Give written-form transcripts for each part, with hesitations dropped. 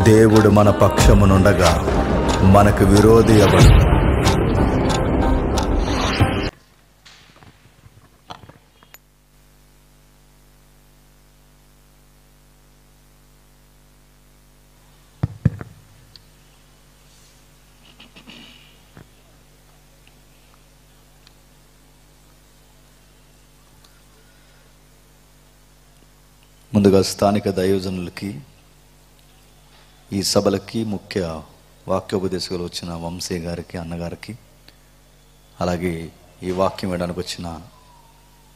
దేవుడు మన పక్షమునుండగా మనకు విరోధి ఎవడు? ముందుగా స్థానిక దైవజనులకి, ఈ సభలకి ముఖ్య వాక్యోపదేశాలు వచ్చిన వంశీ గారికి, అన్నగారికి, అలాగే ఈ వాక్యం వినడానికి వచ్చిన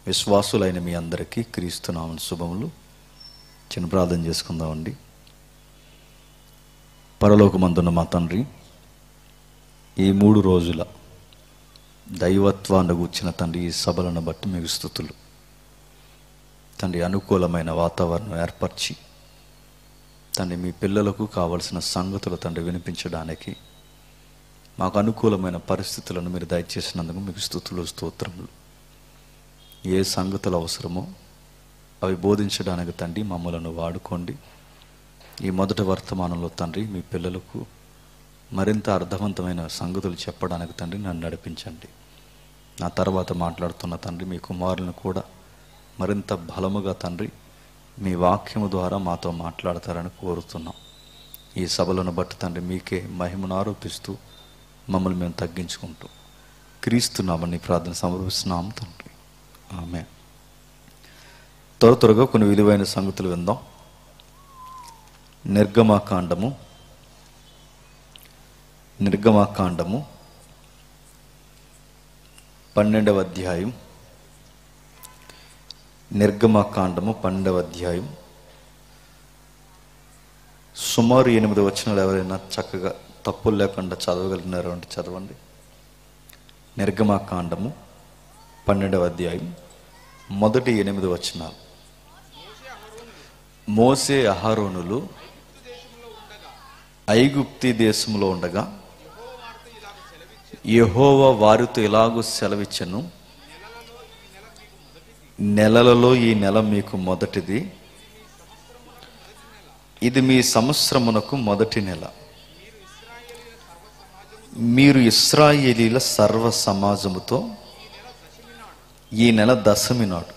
విశ్వాసులైన మీ అందరికీ క్రీస్తు నామమున శుభములు. చిన్న ప్రార్థన చేసుకుందామండి. పరలోకమందున్న మా తండ్రి, ఈ 3 రోజుల దైవత్వాన్ని కూర్చిన తండ్రి, ఈ సభలను బట్టి మీకు స్తుతులు తండ్రి. అనుకూలమైన వాతావరణం ఏర్పరిచి తండ్రి, మీ పిల్లలకు కావలసిన సంగతులు తండ్రి వినిపించడానికి మాకు అనుకూలమైన పరిస్థితులను మీరు దయచేసినందుకు మీకు స్తుతులు, స్తోత్రములు. ఏ సంగతులు అవసరమో అవి బోధించడానికి తండ్రి మమ్మలను వాడుకోండి. ఈ మొదటి వర్తమానంలో తండ్రి మీ పిల్లలకు మరింత అర్థవంతమైన సంగతులు చెప్పడానికి తండ్రి నన్ను నడిపించండి. నా తర్వాత మాట్లాడుతున్న తండ్రి మీ కుమారులను కూడా మరింత బలముగా తండ్రి మీ వాక్యము ద్వారా మాతో మాట్లాడతారని కోరుతున్నాం. ఈ సభలను బట్టి తండ్రి మీకే మహిమను ఆరోపిస్తూ మమ్మల్ని మేము తగ్గించుకుంటూ క్రీస్తున్నామని ప్రార్థన సమర్పిస్తున్నాము తండ్రి. ఆమేన్. త్వరగా కొన్ని విలువైన సంగతులు విందాం. నిర్గమాకాండము 12వ అధ్యాయం. నిర్గమాకాండము 12వ అధ్యాయం. సుమారు 8 వచనాలు ఎవరైనా చక్కగా తప్పులు లేకుండా చదవగలిగినారు అంటే చదవండి. నిర్గమాకాండము 12వ అధ్యాయం మొదటి 8 వచనాలు. మోసే అహరోనులు ఐగుప్తి దేశంలో ఉండగా యెహోవా వారితో ఇలాగూ సెలవిచ్చెను, నెలలలో ఈ నెల మీకు మొదటిది, ఇది మీ సంవత్సరమునకు మొదటి నెల. మీరు ఇశ్రాయేలీల సర్వ సమాజముతో ఈ నెల దశమి నాడు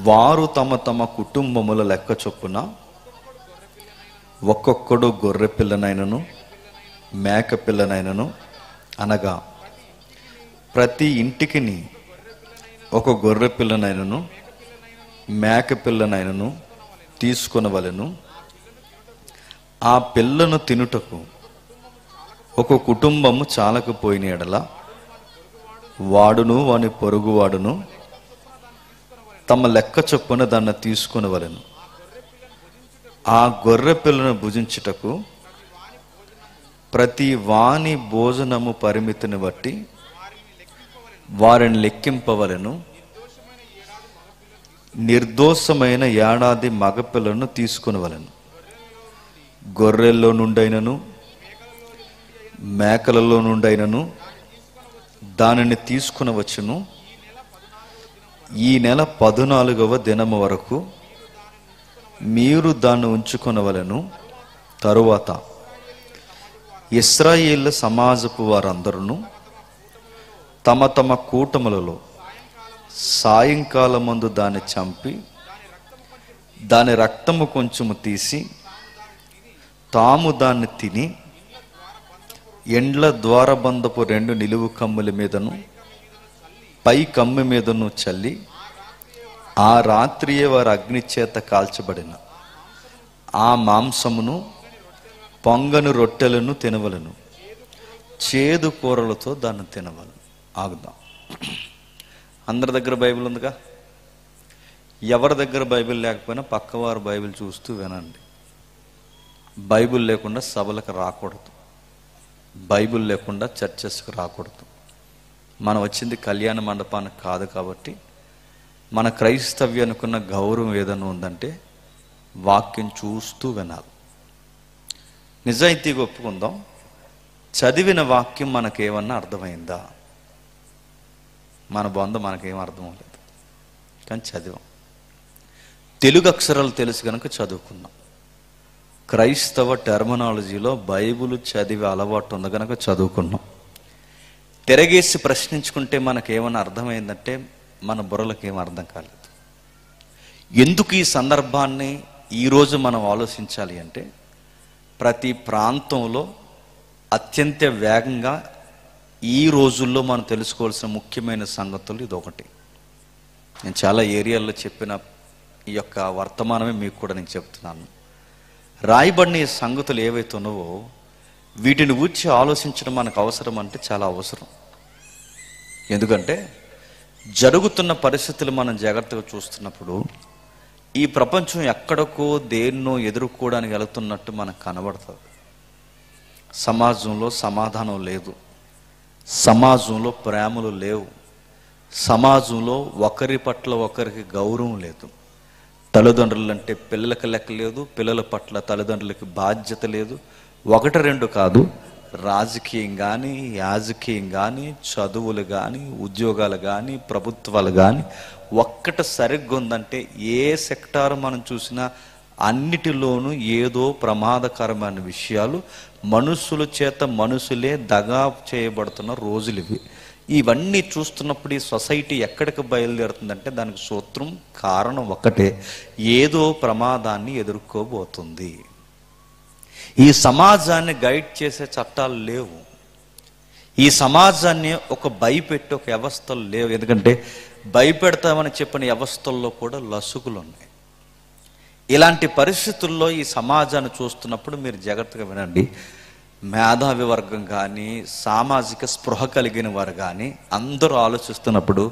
వారు తమ తమ కుటుంబముల లెక్క చొప్పున ఒక్కొక్కడు గొర్రె పిల్లనైనను మేక పిల్లనైనను, అనగా ప్రతి ఇంటికిని ఒక గొర్రె పిల్లనైనను మేక పిల్లనైనను తీసుకొనవలెను. ఆ పిల్లను తినుటకు ఒక కుటుంబము చాలకపోయిన ఎడల వాడును వాని పొరుగువాడును తమ లెక్క చొప్పున దాన్ని తీసుకొనవలెను. ఆ గొర్రె పిల్లను భుజించుటకు ప్రతి వాని భోజనము పరిమితిని బట్టి వారిని లెక్కింపవలెను. నిర్దోషమైన ఏడాది మగపిల్లను తీసుకునవలెను. గొర్రెల్లో నుండైనను మేకలలో నుండైనను దానిని తీసుకునవచ్చును. ఈ నెల 14వ దినము వరకు మీరు దాన్ని ఉంచుకొనవలెను. తరువాత ఇశ్రాయేలు సమాజపు వారందరూ తమ తమ కూటములలో సాయంకాలమందు దాన్ని చంపి దాని రక్తము కొంచెము తీసి తాము దాన్ని తిని ఎండ్ల ద్వారబంధపు 2 నిలువు కమ్ముల మీదను పై కమ్మి మీదను చల్లి ఆ రాత్రియే వారు అగ్ని చేత కాల్చబడిన ఆ మాంసమును పొంగని రొట్టెలను తినవలను. చేదు కూరలతో దాన్ని తినవలను. ఆగుదాం. అందరి దగ్గర బైబిల్ ఉందిగా. ఎవరి దగ్గర బైబిల్ లేకపోయినా పక్కవారు బైబిల్ చూస్తూ వినండి. బైబిల్ లేకుండా సభలకు రాకూడదు. బైబిల్ లేకుండా చర్చెస్కి రాకూడదు. మనం వచ్చింది కళ్యాణ మండపానికి కాదు కాబట్టి మన క్రైస్తవ్యానికి ఉన్న గౌరవం ఏదైనా ఉందంటే వాక్యం చూస్తూ వినాలి. నిజాయితీగా ఒప్పుకుందాం. చదివిన వాక్యం మనకేమన్నా అర్థమైందా? మన బొంద మనకేం అర్థం లేదు, కానీ చదివాం. తెలుగు అక్షరాలు తెలుసు కనుక చదువుకున్నాం. క్రైస్తవ టెర్మినాలజీలో బైబిల్ చదివే అలవాటు ఉంది కనుక చదువుకున్నాం. తిరగేసి ప్రశ్నించుకుంటే మనకేమైనా అర్థమైందంటే మన బుర్రలకు ఏం అర్థం కాలేదు. ఎందుకు ఈ సందర్భాన్ని ఈరోజు మనం ఆలోచించాలి అంటే, ప్రతి ప్రాంతంలో అత్యంత వేగంగా ఈ రోజుల్లో మనం తెలుసుకోవాల్సిన ముఖ్యమైన సంగతులు ఇదొకటి. నేను చాలా ఏరియాల్లో చెప్పిన ఈ యొక్క వర్తమానమే మీకు కూడా నేను చెప్తున్నాను. రాయబడిన ఈ సంగతులు ఏవైతే ఉన్నావో వీటిని గురించి ఆలోచించడం మనకు అవసరం అంటే చాలా అవసరం. ఎందుకంటే జరుగుతున్న పరిస్థితులు మనం జాగ్రత్తగా చూస్తున్నప్పుడు ఈ ప్రపంచం ఎక్కడికో దేన్నో ఎదుర్కోవడానికి వెళుతున్నట్టు మనకు కనబడుతుంది. సమాజంలో సమాధానం లేదు, సమాజంలో ప్రేమలు లేవు, సమాజంలో ఒకరి పట్ల ఒకరికి గౌరవం లేదు, తల్లిదండ్రులు అంటే పిల్లలకి లెక్క లేదు, పిల్లల పట్ల తల్లిదండ్రులకి బాధ్యత లేదు. ఒకటి రెండు కాదు, రాజకీయం కానీ, యాజకీయం కానీ, చదువులు కానీ, ఉద్యోగాలు కానీ, ప్రభుత్వాలు కానీ ఒక్కటి సరిగ్గా ఉందంటే ఏ సెక్టార్ మనం చూసినా అన్నిటిలోనూ ఏదో ప్రమాదకరమైన విషయాలు, మనుషుల చేత మనుషులే దగా చేయబడుతున్న రోజులు ఇవి. ఇవన్నీ చూస్తున్నప్పుడు ఈ సొసైటీ ఎక్కడికి బయలుదేరుతుందంటే దానికి సూత్రం, కారణం ఒక్కటే, ఏదో ప్రమాదాన్ని ఎదుర్కోబోతుంది. ఈ సమాజాన్ని గైడ్ చేసే చట్టాలు లేవు, ఈ సమాజాన్ని ఒక భయపెట్టి ఒక వ్యవస్థలు లేవు. ఎందుకంటే భయపెడతామని చెప్పిన వ్యవస్థల్లో కూడా లసుగులు ఉన్నాయి. ఇలాంటి పరిస్థితుల్లో ఈ సమాజాన్ని చూస్తున్నప్పుడు మీరు జాగ్రత్తగా వినండి. మేధావి వర్గం కానీ, సామాజిక స్పృహ కలిగిన వారు కానీ అందరూ ఆలోచిస్తున్నప్పుడు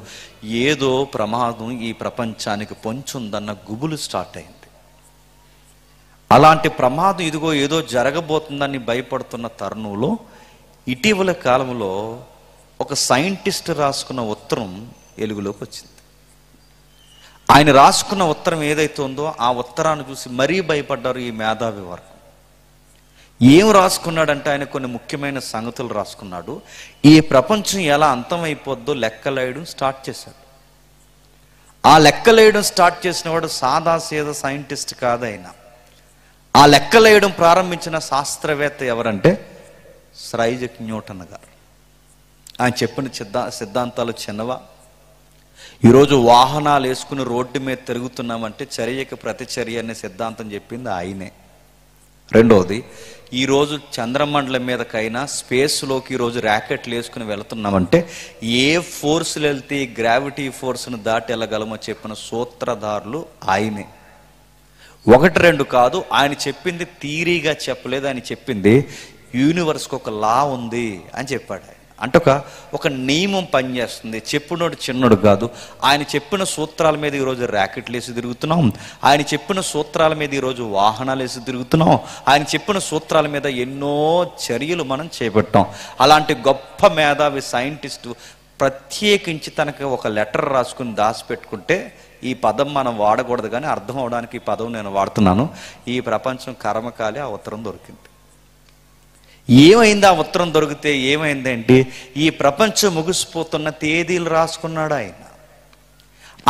ఏదో ప్రమాదం ఈ ప్రపంచానికి పొంచుందన్న గుబులు స్టార్ట్ అయింది. అలాంటి ప్రమాదం ఇదిగో ఏదో జరగబోతుందని భయపడుతున్న తరుణంలో ఇటీవల కాలంలో ఒక సైంటిస్ట్ రాసుకున్న ఉత్తరం వెలుగులోకి వచ్చింది. ఆయన రాసుకున్న ఉత్తరం ఏదైతే ఉందో ఆ ఉత్తరాన్ని చూసి మరీ భయపడ్డారు ఈ మేధావి వర్గం. ఏం రాసుకున్నాడంటే ఆయన కొన్ని ముఖ్యమైన సంగతులు రాసుకున్నాడు. ఈ ప్రపంచం ఎలా అంతమైపోద్దో లెక్కలేయడం స్టార్ట్ చేశాడు. ఆ లెక్కలేయడం స్టార్ట్ చేసిన వాడు సాదాసీదా సైంటిస్ట్ కాదు ఆయన. ఆ లెక్కలేయడం ప్రారంభించిన శాస్త్రవేత్త ఎవరంటే సర్ ఐజాక్ న్యూటన్ గారు. ఆయన చెప్పిన సిద్ధాంతాలు చిన్నవా? ఈరోజు వాహనాలు వేసుకుని రోడ్డు మీద తిరుగుతున్నామంటే చర్యకి ప్రతిచర్య అనే సిద్ధాంతం చెప్పింది ఆయనే. రెండవది, ఈరోజు చంద్రమండలం మీదకైనా స్పేస్లోకి ఈరోజు ర్యాకెట్లు వేసుకుని వెళుతున్నామంటే ఏ ఫోర్సులు వెళ్తే గ్రావిటీ ఫోర్స్ను దాటి వెళ్ళగలమో చెప్పిన సూత్రధారులు ఆయనే. ఒకటి రెండు కాదు, ఆయన చెప్పింది థియరీగా చెప్పలేదు, ఆయన చెప్పింది యూనివర్స్కి ఒక లా ఉంది అని చెప్పాడు. అంటే ఒక నియమం పనిచేస్తుంది. చెప్పునోడు చిన్నోడు కాదు. ఆయన చెప్పిన సూత్రాల మీద ఈరోజు ర్యాకెట్లు వేసి తిరుగుతున్నాం, ఆయన చెప్పిన సూత్రాల మీద ఈరోజు వాహనాలు వేసి తిరుగుతున్నాం, ఆయన చెప్పిన సూత్రాల మీద ఎన్నో చర్యలు మనం చేపట్టాం. అలాంటి గొప్ప మేధావి సైంటిస్టు ప్రత్యేకించి తనకి ఒక లెటర్ రాసుకుని దాచిపెట్టుకుంటే, ఈ పదం మనం వాడకూడదు కానీ అర్థం అవడానికి ఈ పదం నేను వాడుతున్నాను. ఈ ప్రపంచం కర్మకాలి ఆ ఉత్తరం దొరికింది. ఏమైంది ఆ ఉత్తరం దొరికితే? ఏమైందంటే ఈ ప్రపంచం ముగిసిపోతున్న తేదీలు రాసుకున్నాడు ఆయన.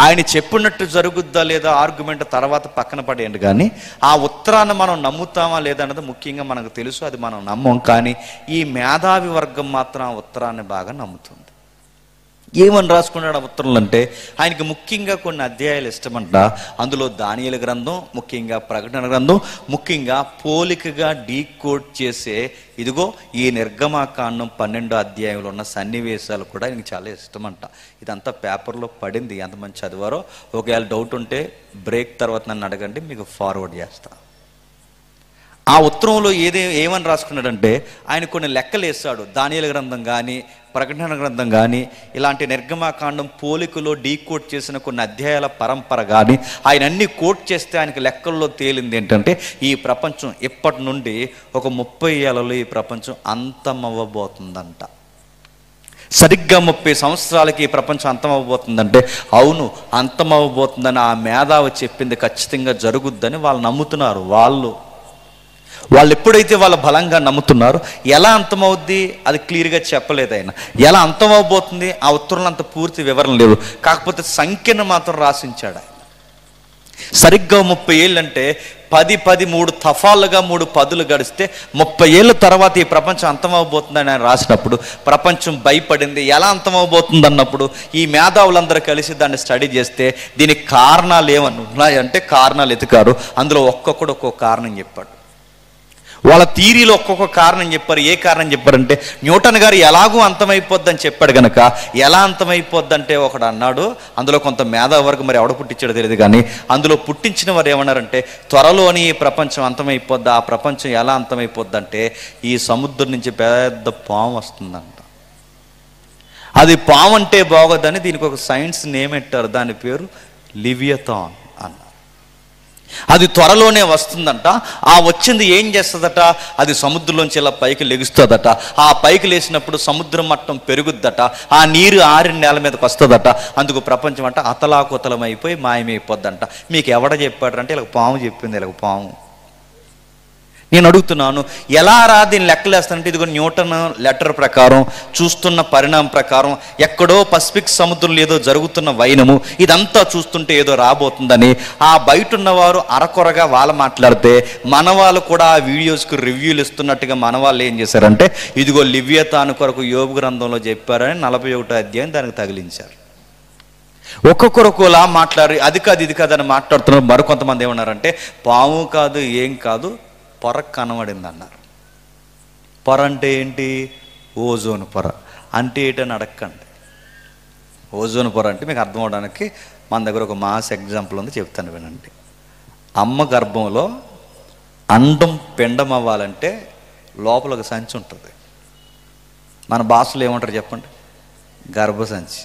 ఆయన చెప్పినట్టు జరుగుద్దా లేదా ఆర్గ్యుమెంట్ తర్వాత పక్కన పడేయండి, కానీ ఆ ఉత్తరాన్ని మనం నమ్ముతామా లేదా అన్నది ముఖ్యంగా మనకు తెలుసు. అది మనం నమ్మం. కానీ ఈ మేధావి వర్గం మాత్రం ఆ ఉత్తరాన్ని బాగా నమ్ముతుంది. ఏమని రాసుకున్నాడు ఆ ఉత్తరంలో అంటే, ఆయనకి ముఖ్యంగా కొన్ని అధ్యాయాలు ఇష్టమంట. అందులో దానియేలు గ్రంథం, ముఖ్యంగా ప్రకటన గ్రంథం, ముఖ్యంగా పోలికగా డీకోడ్ చేసే ఇదిగో ఈ నిర్గమాకాండం 12వ అధ్యాయంలో ఉన్న సన్నివేశాలు కూడా ఆయనకి చాలా ఇష్టమంట. ఇదంతా పేపర్లో పడింది. ఎంతమంది చదివారో ఒకవేళ డౌట్ ఉంటే బ్రేక్ తర్వాత నన్ను అడగండి, మీకు ఫార్వర్డ్ చేస్తా. ఆ ఉత్తరంలో ఏమని రాసుకున్నాడంటే, ఆయన కొన్ని లెక్కలు వేస్తాడు. దానియేలు గ్రంథం కానీ, ప్రకటన గ్రంథం కానీ, ఇలాంటి నిర్గమాకాండం పోలికలో డీకోడ్ చేసిన కొన్ని అధ్యాయాల పరంపర కానీ ఆయన అన్ని కోట్ చేస్తే ఆయనకి లెక్కల్లో తేలింది ఏంటంటే, ఈ ప్రపంచం ఇప్పటి నుండి ఒక 30 ఏళ్లలో ఈ ప్రపంచం అంతమవ్వబోతుందంట. సరిగ్గా 30 సంవత్సరాలకి ఈ ప్రపంచం అంతమవ్వబోతుందంటే, అవును అంతమవ్వబోతుందని ఆ మేధావి చెప్పింది ఖచ్చితంగా జరుగుద్దని వాళ్ళు నమ్ముతున్నారు. వాళ్ళు ఎప్పుడైతే వాళ్ళ బలంగా నమ్ముతున్నారు, ఎలా అంతమవుద్ది అది క్లియర్గా చెప్పలేదు ఆయన. ఎలా అంతమవబోతుంది ఆ ఉత్తరంలో అంత పూర్తి వివరణ లేవు. కాకపోతే సంఖ్యను మాత్రం రాసించాడు ఆయన. సరిగ్గా 30 ఏళ్ళు అంటే 3 తఫాలుగా 3 పదులు గడిస్తే 30 ఏళ్ళ తర్వాత ఈ ప్రపంచం అంతమవబోతుందని ఆయన రాసినప్పుడు ప్రపంచం భయపడింది. ఎలా అంతమవబోతుంది అన్నప్పుడు ఈ మేధావులందరూ కలిసి దాన్ని స్టడీ చేస్తే దీనికి కారణాలు ఏమన్నా ఉన్నాయంటే కారణాలు ఎతికారు. అందులో ఒక్కొక్కడు ఒక్కొక్క కారణం చెప్పాడు. వాళ్ళ థీరీలో ఒక్కొక్క కారణం చెప్పారు. ఏ కారణం చెప్పారంటే న్యూటన్ గారు ఎలాగూ అంతమైపోద్దని చెప్పాడు కనుక ఎలా అంతమైపోద్దంటే ఒకడు అన్నాడు, అందులో కొంత మేధావర్గం మరి ఎవడ పుట్టించాడో తెలియదు కానీ అందులో పుట్టించిన వారు ఏమన్నారంటే త్వరలోని ఈ ప్రపంచం అంతమైపోద్ది. ఆ ప్రపంచం ఎలా అంతమైపోద్దంటే ఈ సముద్రం నుంచి పెద్ద పాము వస్తుందంట. అది పాము అంటే బాగోదని దీనికి ఒక సైన్స్ నేమ్ పెట్టారు. దాని పేరు లివియథాన్ అన్నారు. అది త్వరలోనే వస్తుందంట. ఆ వచ్చింది ఏం చేస్తుందట, అది సముద్రంలోంచి ఇలా పైకి లెగుస్తుందట. ఆ పైకి లేచినప్పుడు సముద్రం మట్టం పెరుగుద్దట. ఆ నీరు ఆరిన నేల మీదకి వస్తుందట. అందుకు ప్రపంచం అంట అతలాకుతలం అయిపోయి మాయమైపోద్దంట. మీకు ఎవడ చెప్పాడంటే ఇలా పాము చెప్పింది. ఇలా పాము. నేను అడుగుతున్నాను, ఎలా రా దీన్ని లెక్కలేస్తానంటే ఇదిగో న్యూటన్ లెటర్ ప్రకారం చూస్తున్న పరిణామం ప్రకారం ఎక్కడో పసిఫిక్ సముద్రంలో ఏదో జరుగుతున్న వైనము ఇదంతా చూస్తుంటే ఏదో రాబోతుందని ఆ బయట ఉన్నవారు అరకొరగా వాళ్ళు మాట్లాడితే మన వాళ్ళు కూడా ఆ వీడియోస్కి రివ్యూలు ఇస్తున్నట్టుగా మన వాళ్ళు ఏం చేశారంటే ఇదిగో లివియథాన్ కొరకు యోబు గ్రంథంలో చెప్పారని 41వ అధ్యాయం దానికి తగిలించారు. ఒక్కొక్కరులా మాట్లాడి అది కాదు ఇది కాదు అని మాట్లాడుతున్నారు. మరికొంతమంది ఏమన్నారంటే పాము కాదు ఏం కాదు పొర కనబడింది అన్నారు. పొర అంటే ఏంటి? ఓజోన్ పొర అంటే ఏంటని అడగండి. ఓజోన్ పొర అంటే మీకు అర్థం అవడానికి మన దగ్గర ఒక మాస్ ఎగ్జాంపుల్ ఉంది, చెప్తాను వినండి. అమ్మ గర్భంలో అండం పిండం అవ్వాలంటే లోపల ఒక సంచి ఉంటుంది. మన భాషలో ఏమంటారు చెప్పండి? గర్భసంచి.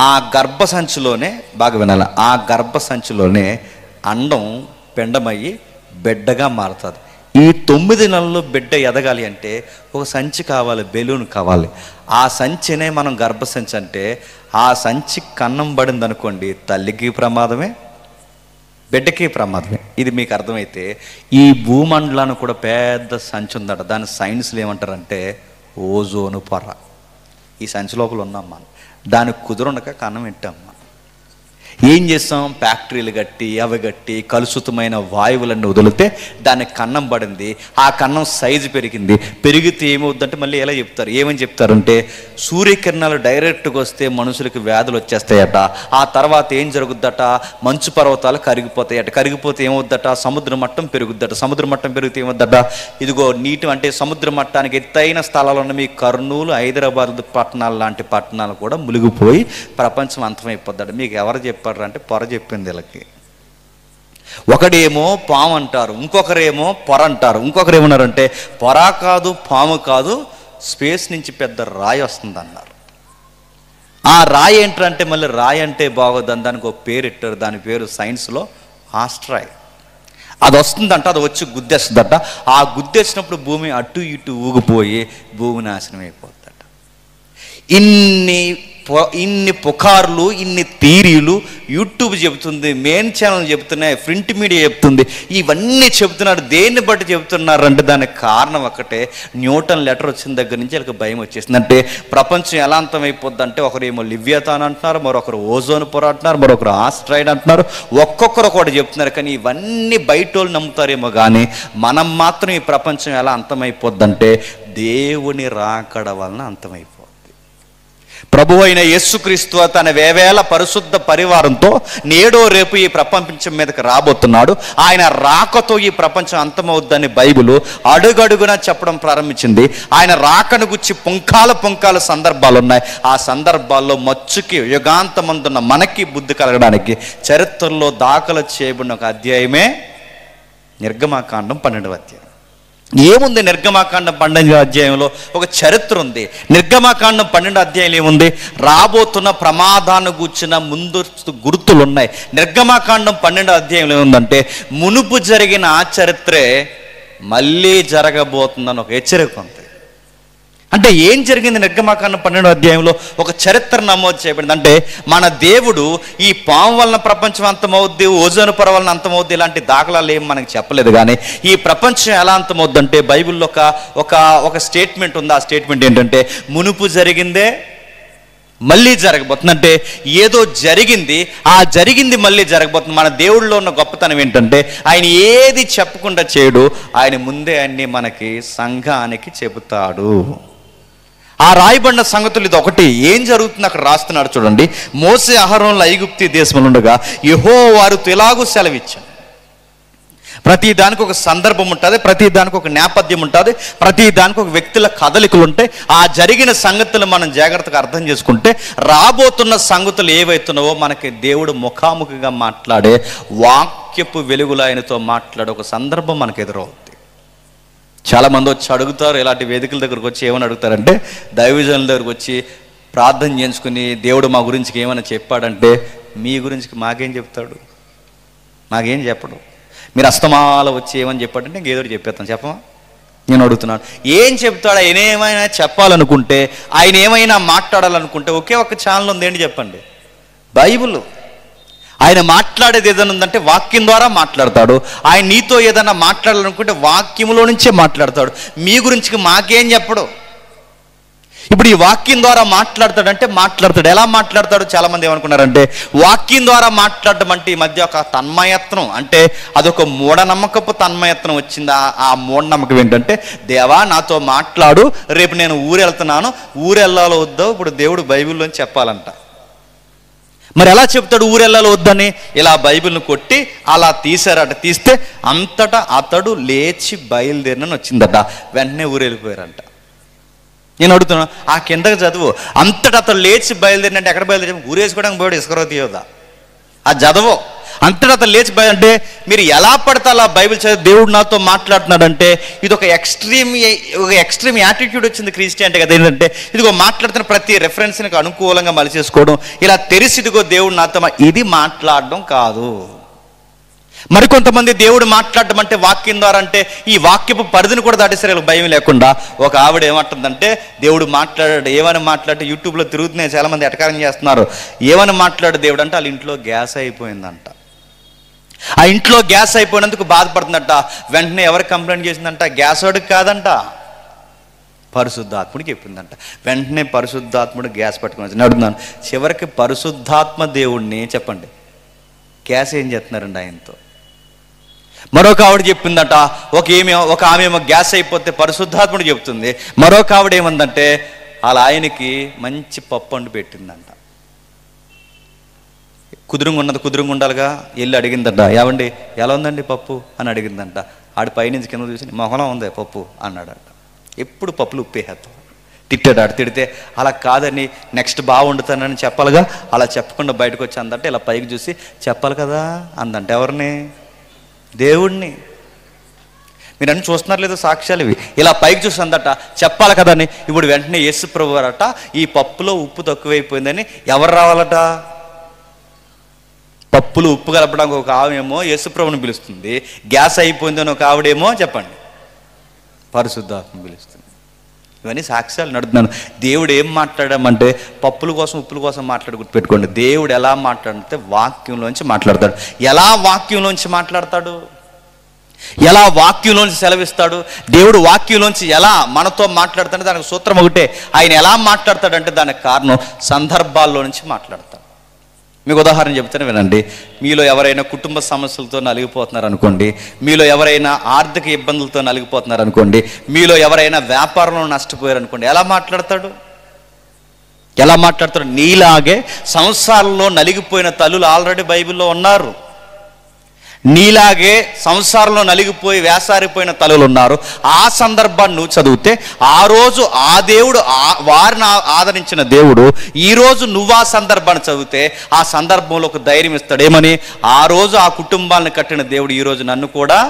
ఆ గర్భసంచిలోనే బాగా వినాలి, ఆ గర్భసంచిలోనే అండం పిండమయ్యి బిడ్డగా మారుతుంది. ఈ 9 నెలల్లో బిడ్డ ఎదగాలి అంటే ఒక సంచి కావాలి, బెలూన్ కావాలి. ఆ సంచినే మనం గర్భసంచి అంటే ఆ సంచి కన్నం పడింది అనుకోండి, తల్లికి ప్రమాదమే బిడ్డకి ప్రమాదమే. ఇది మీకు అర్థమైతే ఈ భూమండలాన్ని కూడా పెద్ద సంచి ఉందట. దాని సైన్స్లో ఏమంటారంటే ఓజోను పొర. ఈ సంచి లోపల ఉన్నాం మనం. దానికి కుదురుండక కన్నం పెట్టాం. ఏం చేస్తాం? ఫ్యాక్టరీలు కట్టి అవి కట్టి కలుషితమైన వాయువులన్నీ వదిలితే దానికి కన్నం పడింది. ఆ కన్నం సైజు పెరిగింది. పెరిగితే ఏమవుద్దంటే మళ్ళీ ఎలా చెప్తారు, ఏమని చెప్తారంటే సూర్యకిరణాలు డైరెక్ట్గా వస్తే మనుషులకు వ్యాధులు వచ్చేస్తాయట. ఆ తర్వాత ఏం జరుగుద్దట, మంచు పర్వతాలు కరిగిపోతాయట. కరిగిపోతే ఏమవుద్దట, సముద్ర మట్టం పెరుగుద్దట. సముద్ర మట్టం పెరిగితే ఏమవుద్దట, ఇదిగో నీటి అంటే సముద్ర మట్టానికి ఎత్తైన స్థలాలు ఉన్న మీ కర్నూలు, హైదరాబాద్ పట్టణాలు లాంటి పట్టణాలు కూడా మునిగిపోయి ప్రపంచం అంతమైపోద్దట. మీకు ఎవరు చెప్పారు అంటే పొర చెప్పింది వీళ్ళకి. ఒకడేమో పాము అంటారు, ఇంకొకరేమో పొర అంటారు. ఇంకొకరు ఏమన్నారంటే పొర కాదు పాము కాదు, స్పేస్ నుంచి పెద్ద రాయి వస్తుంది అన్నారు. ఆ రాయి ఏంటంటే మళ్ళీ రాయి అంటే బాగోదని దానికి ఒక పేరు ఇట్టారు. దాని పేరు సైన్స్లో ఆస్ట్రాయిడ్. అది వస్తుందంట, అది వచ్చి గుద్దేస్తుందట. ఆ గుద్దేసినప్పుడు భూమి అటు ఇటు ఊగిపోయి భూమి నాశనం అయిపోతుందట. ఇన్ని పుకార్లు, ఇన్ని థీరీలు యూట్యూబ్ చెబుతుంది, మెయిన్ ఛానల్ చెబుతున్నాయి, ప్రింట్ మీడియా చెబుతుంది. ఇవన్నీ చెబుతున్నారు. దేన్ని బట్టి చెబుతున్నారు అంటే దానికి కారణం ఒకటే, న్యూటన్ లెటర్ వచ్చిన దగ్గర నుంచి వాళ్ళకి భయం వచ్చేసింది. అంటే ప్రపంచం ఎలా అంతమైపోద్ది అంటే ఒకరేమో లివియథాన్ అంటున్నారు, మరొకరు ఓజోన్ పొర అంటున్నారు, మరొకరు ఆస్ట్రాయిడ్ అంటున్నారు. ఒక్కొక్కరు కూడా చెప్తున్నారు. కానీ ఇవన్నీ బయట వాళ్ళు నమ్ముతారేమో కానీ మనం మాత్రం ఈ ప్రపంచం ఎలా అంతమైపోద్దంటే దేవుని రాకడ వలన అంతమైపోద్ది. ప్రభు అయిన యేసుక్రీస్తు తన వేవేల పరిశుద్ధ పరివారంతో నేడో రేపు ఈ ప్రపంచం మీదకి రాబోతున్నాడు. ఆయన రాకతో ఈ ప్రపంచం అంతమవుద్దని బైబిల్ అడుగడుగునా చెప్పడం ప్రారంభించింది. ఆయన రాకను గుచ్చి పుంకాల సందర్భాలు ఉన్నాయి. ఆ సందర్భాల్లో మచ్చుకి యుగాంతమందున్న మనకి బుద్ధి కలగడానికి చరిత్రలో దాఖలు చేయబడిన ఒక అధ్యాయమే నిర్గమాకాండం 12వ అధ్యాయం. ఏముంది నిర్గమాకాండం 12వ అధ్యాయంలో? ఒక చరిత్ర ఉంది. నిర్గమాకాండం 12వ అధ్యాయంలో ఏముంది? రాబోతున్న ప్రమాదాన్ని గూర్చిన ముందు గుర్తులు ఉన్నాయి. నిర్గమాకాండం 12వ అధ్యాయంలో ఏముందంటే మునుపు జరిగిన ఆ చరిత్రే మళ్ళీ జరగబోతుందని ఒక హెచ్చరిక ఉంది. అంటే ఏం జరిగింది? నిర్గమాకాండం 12వ అధ్యాయంలో ఒక చరిత్ర నమోదు చేయబడింది. అంటే మన దేవుడు ఈ పాము వలన ప్రపంచం అంతమవుద్ది, ఓజోన్ పొర వలన అంతమవుద్ది, ఇలాంటి దాఖలాలు ఏం మనకి చెప్పలేదు. కానీ ఈ ప్రపంచం ఎలా అంతమవుద్ది అంటే బైబిల్లో ఒక స్టేట్మెంట్ ఉంది. ఆ స్టేట్మెంట్ ఏంటంటే మునుపు జరిగిందే మళ్ళీ జరగబోతుంది. అంటే ఏదో జరిగింది, ఆ జరిగింది మళ్ళీ జరగబోతుంది. మన దేవుడిలో ఉన్న గొప్పతనం ఏంటంటే ఆయన ఏది చెప్పకుండా చేయడు, ఆయన ముందే అన్ని మనకి సంఘానికి చెబుతాడు. ఆ రాయబడిన సంగతులు ఇది ఒకటి. ఏం జరుగుతుంది అక్కడ రాస్తున్నాడు చూడండి. మోసే అహరోనులు ఐగుప్తు దేశంలో ఉండగా యెహోవా వారితో ఇలాగూ సెలవిచ్చాను. ప్రతి దానికి ఒక సందర్భం ఉంటుంది, ప్రతి దానికి ఒక నేపథ్యం ఉంటుంది, ప్రతి దానికి ఒక వ్యక్తుల కదలికలు ఉంటాయి. ఆ జరిగిన సంగతులు మనం జాగ్రత్తగా అర్థం చేసుకుంటే రాబోతున్న సంగతులు ఏవైతున్నావో మనకి దేవుడు ముఖాముఖిగా మాట్లాడే వాక్యపు వెలుగులో ఆయనతో మాట్లాడే ఒక సందర్భం మనకు ఎదురవుతుంది. చాలామంది వచ్చి అడుగుతారు, ఇలాంటి వేదికల దగ్గరకు వచ్చి ఏమని అడుగుతారంటే, దైవజనుల దగ్గరకు వచ్చి ప్రార్థన చేయించుకుని దేవుడు మా గురించి ఏమైనా చెప్పాడంటే, మీ గురించి మాకేం చెప్తాడు? మాకేం చెప్పడు. మీరు అస్తమాల వచ్చి ఏమని చెప్పాడంటే ఇంకేదో చెప్పేస్తాను, చెప్పమా? నేను అడుగుతున్నాను, ఏం చెప్తాడు? ఆయన ఏమైనా చెప్పాలనుకుంటే, ఆయన ఏమైనా మాట్లాడాలనుకుంటే ఒకే ఒక్క ఛానల్ ఉంది, ఏంటి చెప్పండి? బైబిల్. ఆయన మాట్లాడేది ఏదైనా ఉందంటే వాక్యం ద్వారా మాట్లాడతాడు. ఆయన నీతో ఏదైనా మాట్లాడాలనుకుంటే వాక్యంలో నుంచే మాట్లాడతాడు. మీ గురించి మాకేం చెప్పడు. ఇప్పుడు ఈ వాక్యం ద్వారా మాట్లాడతాడంటే మాట్లాడతాడు. ఎలా మాట్లాడతాడు? చాలామంది ఏమనుకున్నారంటే వాక్యం ద్వారా మాట్లాడడం అంటే ఈ మధ్య ఒక తన్మయత్నం, అంటే అదొక మూఢనమ్మకపు తన్మయత్నం వచ్చింది. ఆ మూఢనమ్మకం ఏంటంటే, దేవా నాతో మాట్లాడు, రేపు నేను ఊరు వెళ్తున్నాను, ఊరు వెళ్ళాలో వద్దో ఇప్పుడు దేవుడు బైబిల్లోని చెప్పాలంట. మరి ఎలా చెప్తాడు ఊరు వెళ్ళాలో వద్దని? ఇలా బైబిల్ను కొట్టి అలా తీశారట. తీస్తే అంతటా అతడు లేచి బయలుదేరినని వచ్చిందట. వెంటనే ఊరు వెళ్ళిపోయారంట. నేను అడుగుతున్నాను, ఆ కిందకి చదువు. అంతటా అతడు లేచి బయలుదేరినంటే ఎక్కడ బయలుదేరి? ఊరేసుకోవడానికి పోయాడు, ఇసుకరోతి యోధా. ఆ చదవో. అంతటా అతను లేచి అంటే మీరు ఎలా పడితే అలా బైబిల్ చదివి దేవుడు నాతో మాట్లాడుతున్నాడంటే ఇది ఒక ఎక్స్ట్రీమ్ యాటిట్యూడ్ వచ్చింది క్రిస్టియానిటీ కదా. ఏంటంటే ఇదిగో మాట్లాడుతున్న ప్రతి రెఫరెన్స్కి అనుకూలంగా మలిచేసుకోవడం, ఇలా తెలిసి ఇదిగో దేవుడు నాతో ఇది మాట్లాడడం కాదు. మరికొంతమంది దేవుడు మాట్లాడడం అంటే వాక్యం ద్వారా, అంటే ఈ వాక్యపు పరిధిని కూడా దాటేసారు భయం లేకుండా. ఒక ఆవిడ ఏమంటుందంటే దేవుడు మాట్లాడాడు, ఏమని మాట్లాడితే యూట్యూబ్లో తిరుగుతున్నాయి, చాలామంది ఎటకారం చేస్తున్నారు. ఏమని మాట్లాడు దేవుడు అంటే వాళ్ళ ఇంట్లో గ్యాస్ అయిపోయిందంట. ఆ ఇంట్లో గ్యాస్ అయిపోయినందుకు బాధపడుతుందట. వెంటనే ఎవరు కంప్లైంట్ చేసిందంట? గ్యాస్ వాడికి కాదంట, పరిశుద్ధాత్ముడికి చెప్పిందంట. వెంటనే పరిశుద్ధాత్ముడు గ్యాస్ పట్టుకుని వచ్చి అడుగుతున్నాను, చివరికి పరిశుద్ధాత్మ దేవుడిని చెప్పండి గ్యాస్ ఏం చేస్తున్నారండి ఆయనతో? మరొక ఆవిడ చెప్పిందట, ఒక ఆమె ఏమో గ్యాస్ అయిపోతే పరిశుద్ధాత్ముడు చెప్తుంది. మరొక ఆవిడ ఏమందంటే అలా ఆయనకి మంచి పప్పు అండు పెట్టిందంట. కుదురుగా ఉండాలిగా. వెళ్ళి అడిగిందంట, ఏమండి ఎలా ఉందండి పప్పు అని అడిగిందంట. ఆడి పైనుంచి కింద చూసి మొహలం ఉంది పప్పు అన్నాడట. ఎప్పుడు పప్పులు ఉప్పేసేస్తాం. తిట్టాడు. తిడితే అలా కాదని నెక్స్ట్ బాగా వండుతానని చెప్పాలిగా, అలా చెప్పకుండా బయటకు వచ్చి అందంటే ఇలా పైకి చూసి చెప్పాలి కదా అందంట. ఎవరిని? దేవుణ్ణి. మీరు అన్ని చూస్తున్నారు లేదు సాక్ష్యాలు ఇవి. ఇలా పైకి చూసి అందట చెప్పాలి కదా అని. ఇప్పుడు వెంటనే యేసు ప్రభు వారట ఈ పప్పులో ఉప్పు తక్కువైపోయిందని ఎవరు రావాలట? పప్పులు ఉప్పు కలపడానికి ఒక ఆవేమో యేసు ప్రభుని పిలుస్తుంది, గ్యాస్ అయిపోయిందని ఒక ఆవిడేమో చెప్పండి పరిశుద్ధాత్మ పిలుస్తుంది. ఇవన్నీ సాక్ష్యాలు నడుతున్నాను. దేవుడు ఏం మాట్లాడామంటే పప్పుల కోసం ఉప్పుల కోసం గుర్తుపెట్టుకోండి. దేవుడు ఎలా మాట్లాడితే వాక్యంలోంచి మాట్లాడతాడు. ఎలా వాక్యంలోంచి మాట్లాడతాడు? ఎలా వాక్యంలోంచి సెలవిస్తాడు? దేవుడు వాక్యంలోంచి ఎలా మనతో మాట్లాడతాడు? దానికి సూత్రం ఒకటే. ఆయన ఎలా మాట్లాడతాడంటే దానికి కారణం సందర్భాల్లో నుంచి మాట్లాడతాడు. మీకు ఉదాహరణ చెప్తాను వినండి. మీలో ఎవరైనా కుటుంబ సమస్యలతో నలిగిపోతున్నారు అనుకోండి, మీలో ఎవరైనా ఆర్థిక ఇబ్బందులతో నలిగిపోతున్నారు అనుకోండి, మీలో ఎవరైనా వ్యాపారంలో నష్టపోయారు అనుకోండి, ఎలా మాట్లాడతాడు? నీలాగే సంసారంలో నలిగిపోయిన తల్లులు ఆల్రెడీ బైబిల్లో ఉన్నారు. నీలాగే సంసారంలో నలిగిపోయి వేసారిపోయిన తల్లులు ఉన్నారు. ఆ సందర్భాన్ని నువ్వు చదివితే ఆ రోజు ఆ దేవుడు వారిని ఆదరించిన దేవుడు ఈరోజు నువ్వు ఆ సందర్భాన్ని చదివితే ఆ సందర్భంలో ఒక ధైర్యం ఇస్తాడు. ఏమని? ఆ రోజు ఆ కుటుంబాలను కట్టిన దేవుడు ఈరోజు నన్ను కూడా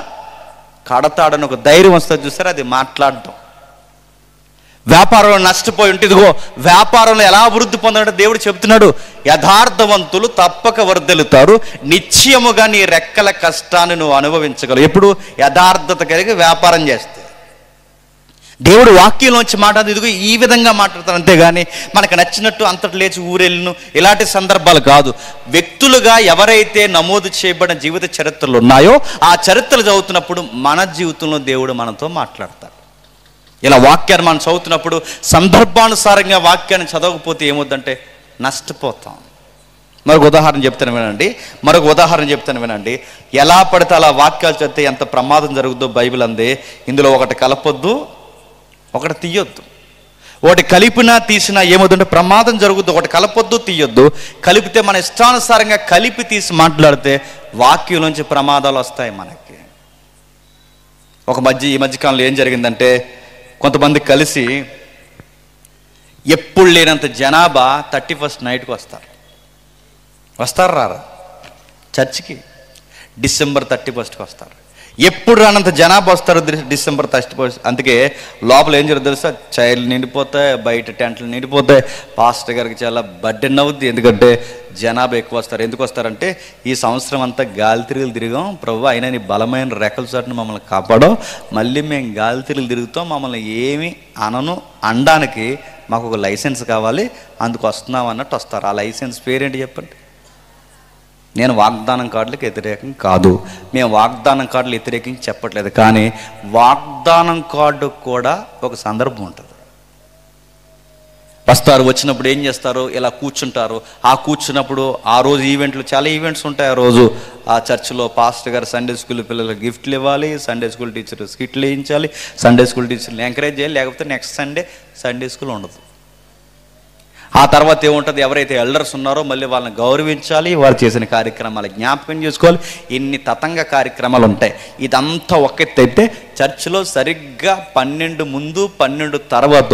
కడతాడని ఒక ధైర్యం వస్తుంది. చూసారా? అది మాట్లాడటం. వ్యాపారంలో నష్టపోయి ఉంటే ఇదిగో వ్యాపారంలో ఎలా అభివృద్ధి పొందాలంటే దేవుడు చెప్తున్నాడు, యథార్థవంతులు తప్పక వర్ధిల్లుతారు, నిశ్చయముగా నీ రెక్కల కష్టాన్ని నువ్వు అనుభవించగలవు. ఎప్పుడు? యథార్థత కలిగి వ్యాపారం చేస్తే. దేవుడు వాక్యంలోంచి మాట్లాడు ఇదిగో ఈ విధంగా మాట్లాడతారు. అంతేగాని మనకు నచ్చినట్టు అంతటి లేచి ఊరెళ్ళను ఇలాంటి సందర్భాలు కాదు. వ్యక్తులుగా ఎవరైతే నమోదు చేయబడిన జీవిత చరిత్రలు ఉన్నాయో ఆ చరిత్రలు చదువుతున్నప్పుడు మన జీవితంలో దేవుడు మనతో మాట్లాడతాడు. ఇలా వాక్యాన్ని మనం చదువుతున్నప్పుడు సందర్భానుసారంగా వాక్యాన్ని చదవకపోతే ఏమవుద్దంటే నష్టపోతాం. మరొక ఉదాహరణ చెప్తాను వినండి. ఎలా పడితే అలా వాక్యాలు చదివితే ఎంత ప్రమాదం జరుగుతుందో బైబిల్ అందే. ఇందులో ఒకటి కలపొద్దు, ఒకటి తీయొద్దు. ఒకటి కలిపినా తీసినా ఏమవుతుంటే ప్రమాదం జరుగుద్దు. ఒకటి కలపొద్దు, తీయొద్దు. కలిపితే మన ఇష్టానుసారంగా కలిపి తీసి మాట్లాడితే వాక్యం నుంచి ప్రమాదాలు వస్తాయి మనకి. ఈ మధ్యకాలంలో ఏం జరిగిందంటే, కొంతమంది కలిసి ఎప్పుడు లేనంత జనాభా 31st నైట్కి వస్తారు రారా చర్చికి. డిసెంబర్ 31కి వస్తారు. ఎప్పుడు రానంత జనాభా వస్తారు డిసెంబర్ 31. అందుకే లోపల ఏం జరుగుతుంది తెలుసా? చైర్లు నిండిపోతాయి, బయట టెంట్లు నిండిపోతాయి. పాస్టర్ గారికి చాలా బర్డెన్ అవుద్ది. ఎందుకంటే జనాభా ఎక్కువ వస్తారు. ఎందుకు వస్తారంటే, ఈ సంవత్సరం అంతా గాలి తిరుగులు తిరిగాం ప్రభు, అయినా నీ బలమైన రెక్కల చాటును మమ్మల్ని కాపాడో, మళ్ళీ మేము గాలి తిరుగులు తిరుగుతాం, మమ్మల్ని ఏమి అనడానికి మాకు ఒక లైసెన్స్ కావాలి, అందుకు వస్తున్నాం అన్నట్టు వస్తారు. ఆ లైసెన్స్ పేరేంటి చెప్పండి? నేను వాగ్దానం కార్డులకు వ్యతిరేకం కాదు, మేము వాగ్దానం కార్డులు వ్యతిరేకం చెప్పట్లేదు. కానీ వాగ్దానం కార్డు కూడా ఒక సందర్భం ఉంటుంది. వచ్చినప్పుడు ఏం చేస్తారు? ఇలా కూర్చుంటారు. ఆ కూర్చున్నప్పుడు ఆ రోజు చాలా ఈవెంట్స్ ఉంటాయి. ఆ రోజు ఆ చర్చిలో పాస్టర్ గారు సండే స్కూల్ పిల్లలకు గిఫ్ట్లు ఇవ్వాలి, సండే స్కూల్ టీచర్ స్కిట్లు వేయించాలి, సండే స్కూల్ టీచర్ని ఎంకరేజ్ చేయాలి, లేకపోతే నెక్స్ట్ సండే స్కూల్ ఉండదు. ఆ తర్వాత ఏముంటుంది? ఎవరైతే ఎల్డర్స్ ఉన్నారో మళ్ళీ వాళ్ళని గౌరవించాలి, వారు చేసిన కార్యక్రమాలు జ్ఞాపకం చేసుకోవాలి. ఇన్ని తతంగ కార్యక్రమాలు ఉంటాయి. ఇదంతా ఒకెత్తైతే చర్చిలో సరిగ్గా 12 ముందు 12 తర్వాత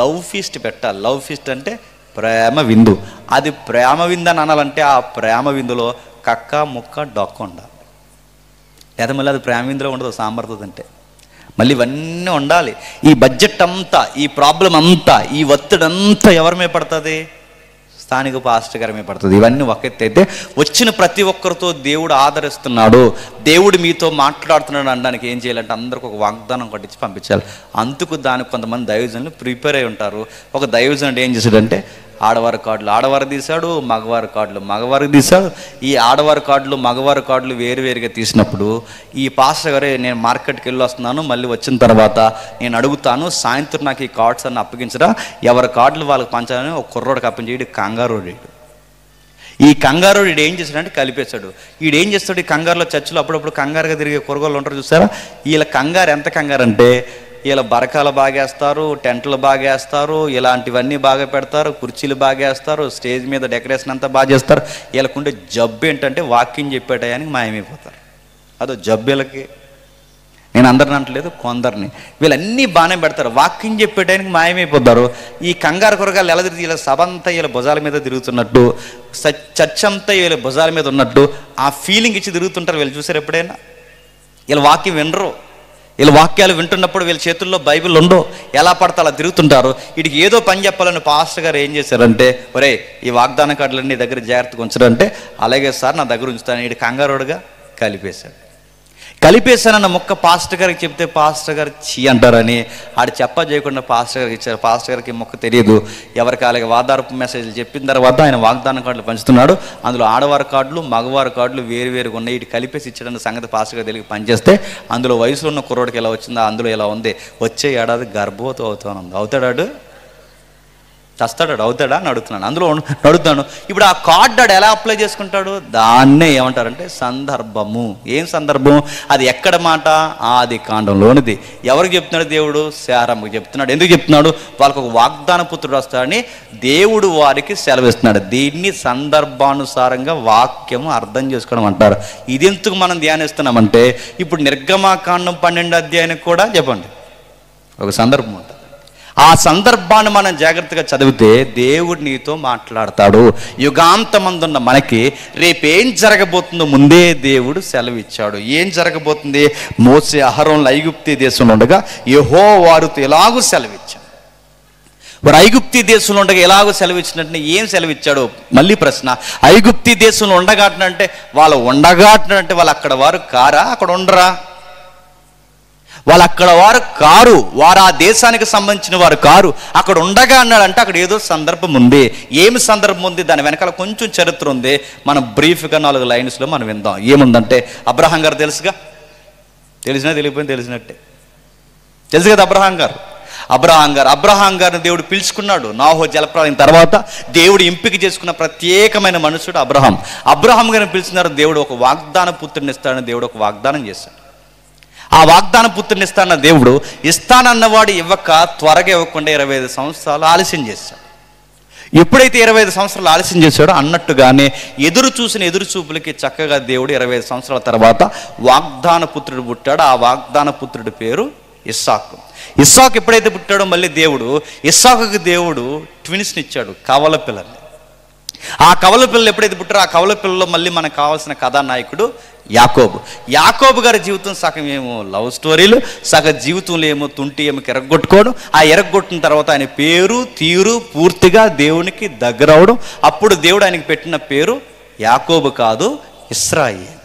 లవ్ ఫీస్ట్ పెట్టాలి. లవ్ ఫీస్ట్ అంటే ప్రేమ విందు. అది ప్రేమ విందు అని అనాలంటే ఆ ప్రేమ విందులో కక్క ముక్క డొక్క ఉండాలి. లేదా మళ్ళీ అది ప్రేమ విందులో ఉండదు, సాంబార్తో అంటే మళ్ళీ ఇవన్నీ ఉండాలి. ఈ బడ్జెట్ అంతా, ఈ ప్రాబ్లం అంతా, ఈ ఒత్తిడి అంతా ఎవరి మీద పడుతుంది? స్థానిక పాస్టర్ గారి మీద పడుతుంది. ఇవన్నీ ఒకెత్తైతే వచ్చిన ప్రతి ఒక్కరితో దేవుడు ఆదరిస్తున్నాడు, దేవుడు మీతో మాట్లాడుతున్నాడు అనడానికి ఏం చేయాలంటే అందరికి ఒక వాగ్దానం కట్టించి పంపించాలి. అందుకు దానికి కొంతమంది దైవజనులు ప్రిపేర్ అయి ఉంటారు. ఒక దైవజనుడు ఏం చేశాడంటే, ఆడవారి కార్డులు ఆడవారు తీశాడు, మగవారి కార్డులు మగవారికి తీశాడు. ఈ ఆడవారి కార్డులు మగవారి కార్డులు వేరువేరుగా తీసినప్పుడు ఈ పాస్టర్ గారే, నేను మార్కెట్కి వెళ్ళి వస్తున్నాను, మళ్ళీ వచ్చిన తర్వాత నేను అడుగుతాను, సాయంత్రం నాకు ఈ కార్డ్స్ అన్ని అప్పగించరా, ఎవరి కార్డులు వాళ్ళకి పంచాలని ఒక కుర్రోడికి అప్పగించి కంగారోడు. ఈ కంగారోడు ఏం చేశాడంటే కలిపేశాడు. ఏం చేస్తాడు? ఈ కంగారులో చర్చిలో అప్పుడప్పుడు కంగారుగా తిరిగే కుర్రోళ్ళు ఉంటారు చూసారా? వీళ్ళ కంగారు ఎంత కంగారు అంటే, ఇలా బరకాలు బాగేస్తారు, టెంట్లు బాగేస్తారు, ఇలాంటివన్నీ బాగా పెడతారు, కుర్చీలు బాగేస్తారు, స్టేజ్ మీద డెకరేషన్ అంతా బాగా చేస్తారు. వీళ్ళకుండే జబ్బు ఏంటంటే వాక్యం చెప్పేటానికి మాయమైపోతారు. అదో జబ్బు వీళ్ళకి. నేను అందరిని అంటలేదు, కొందరిని. వీళ్ళన్నీ బాగానే పెడతారు, వాక్యం చెప్పేటానికి మాయమైపోతారు. ఈ కంగారు కూరగాయలు ఎలా తిరిగి వీళ్ళ సభ అంతా వీళ్ళ భుజాల మీద తిరుగుతున్నట్టు, చర్చ్ అంతా వీళ్ళ భుజాల మీద ఉన్నట్టు ఆ ఫీలింగ్ ఇచ్చి తిరుగుతుంటారు. వీళ్ళు చూసారు ఎప్పుడైనా? వీళ్ళ వాక్యం వినరు. వీళ్ళ వాక్యాలు వింటున్నప్పుడు వీళ్ళ చేతుల్లో బైబిల్ ఉండో, ఎలా పడితే అలా తిరుగుతుంటారు. వీడికి ఏదో పని చెప్పాలని పాస్టర్ గారు ఏం చేశారంటే, ఒరే ఈ వాగ్దాన కార్డులన్నీ నీ దగ్గర జాగ్రత్తగా ఉంచడంటే, అలాగే సార్ నా దగ్గర ఉంచుతాను. వీడి కంగారోడుగా కలిపేశానన్న మొక్క పాస్టర్ గారికి చెప్తే పాస్టర్ గారు చీ అంటారని ఆడు చేయకుండా పాస్టర్ గారికి ఇచ్చారు. పాస్టర్ గారికి మొక్క తెలియదు. ఎవరికి అలాగే వాదార్పు మెసేజ్లు చెప్పిన తర్వాత ఆయన వాగ్దాన కార్డులు పంచుతున్నాడు. అందులో ఆడవారి కార్డులు మగవారి కార్డులు వేరువేరుగా ఉన్నాయి. ఇటు కలిపేసి ఇచ్చాడన్న సంగతి పాస్టర్ గారు తెలియక పనిచేస్తే అందులో వయసులో ఉన్న కుర్రోడికి ఎలా వచ్చిందో అందులో ఎలా ఉంది, వచ్చే ఏడాది గర్భవతి అవుతాను. అవుతాడాడు? చస్తాడాడు? అవుతాడా అని అడుగుతున్నాను. అందులో అడుగుతాను. ఇప్పుడు ఆ కార్డు ఆడు ఎలా అప్లై చేసుకుంటాడు? దాన్నే ఏమంటారంటే సందర్భము. ఏం సందర్భం? అది ఎక్కడ మాట? ఆది కాండంలోనిది. ఎవరికి చెప్తున్నాడు దేవుడు? శారమ్మకి చెప్తున్నాడు. ఎందుకు చెప్తున్నాడు? వాళ్ళకు ఒక వాగ్దాన పుత్రుడు వస్తాడని దేవుడు వారికి సెలవిస్తున్నాడు. దీన్ని సందర్భానుసారంగా వాక్యము అర్థం చేసుకోవడం అంటారు. ఇది ఎందుకు మనం ధ్యానిస్తున్నామంటే, ఇప్పుడు నిర్గమాకాండం 12వ అధ్యాయానికి కూడా చెప్పండి ఒక సందర్భం ఉంటుంది. ఆ సందర్భాన్ని మనం జాగ్రత్తగా చదివితే దేవుడు నీతో మాట్లాడతాడు. యుగాంతమందున్న మనకి రేపేం జరగబోతుందో ముందే దేవుడు సెలవిచ్చాడు. ఏం జరగబోతుంది? మోసే అహరోన్లు ఐగుప్తీ దేశంలో ఉండగా యెహోవా వారితో ఎలాగూ సెలవిచ్చాడు. వారు ఐగుప్తీ దేశంలో ఉండగా ఎలాగో సెలవిచ్చినట్టు ఏం సెలవిచ్చాడు? మళ్ళీ ప్రశ్న. ఐగుప్తీ దేశంలో ఉండగాటనంటే వాళ్ళు ఉండగాటనంటే వాళ్ళు అక్కడ వారు కారా? అక్కడ ఉండరా? వాళ్ళు అక్కడ వారు కారు, వారు ఆ దేశానికి సంబంధించిన వారు కారు. అక్కడ ఉండగా అన్నాడంటే అక్కడ ఏదో సందర్భం ఉంది. ఏమి సందర్భం ఉంది? దాని వెనకాల కొంచెం చరిత్ర ఉంది. మనం బ్రీఫ్గా 4 లైన్స్లో మనం విందాం. ఏముందంటే, అబ్రహాం గారు తెలుసుగా, తెలిసినా తెలియకపోయినా తెలిసినట్టే తెలుసు కదా. అబ్రహాం గారు అబ్రహాం గారిని దేవుడు పిలుచుకున్నాడు. నాహో జలప్రలయం తర్వాత దేవుడు ఎంపిక చేసుకున్న ప్రత్యేకమైన మనుషుడు అబ్రహాం గారిని పిలిచినారు. దేవుడు ఒక వాగ్దాన పుత్రుని ఇస్తాడని దేవుడు ఒక వాగ్దానం చేశాడు. ఆ వాగ్దాన పుత్రుని ఇస్తానన్న దేవుడు ఇస్తానన్నవాడు ఇవ్వక త్వరగా ఇవ్వకుండా 25 సంవత్సరాలు ఆలస్యం చేశాడు. ఎప్పుడైతే 25 సంవత్సరాలు ఆలస్యం చేశాడో అన్నట్టుగానే ఎదురు చూపులకి చక్కగా దేవుడు 25 సంవత్సరాల తర్వాత వాగ్దాన పుత్రుడు పుట్టాడు. ఆ వాగ్దాన పుత్రుడి పేరు ఇస్సాకు ఎప్పుడైతే పుట్టాడో మళ్ళీ ఇస్సాకుకి దేవుడు ట్విన్స్ని ఇచ్చాడు, కవల పిల్లల్ని. ఆ కవల పిల్లలు ఎప్పుడైతే పుట్టారో ఆ కవల పిల్లల్లో మళ్ళీ మనకు కావాల్సిన కథానాయకుడు యాకోబు గారి జీవితం సగం ఏమో లవ్ స్టోరీలు, సగం జీవితంలో ఏమో తుంటి ఏమో ఎరగొట్టుకోవడం. ఆ ఎరగొట్టిన తర్వాత ఆయన పేరు తీరు పూర్తిగా దేవునికి దగ్గర అవడం. అప్పుడు దేవుడు ఆయనకి పెట్టిన పేరు యాకోబు కాదు, ఇశ్రాయేలు.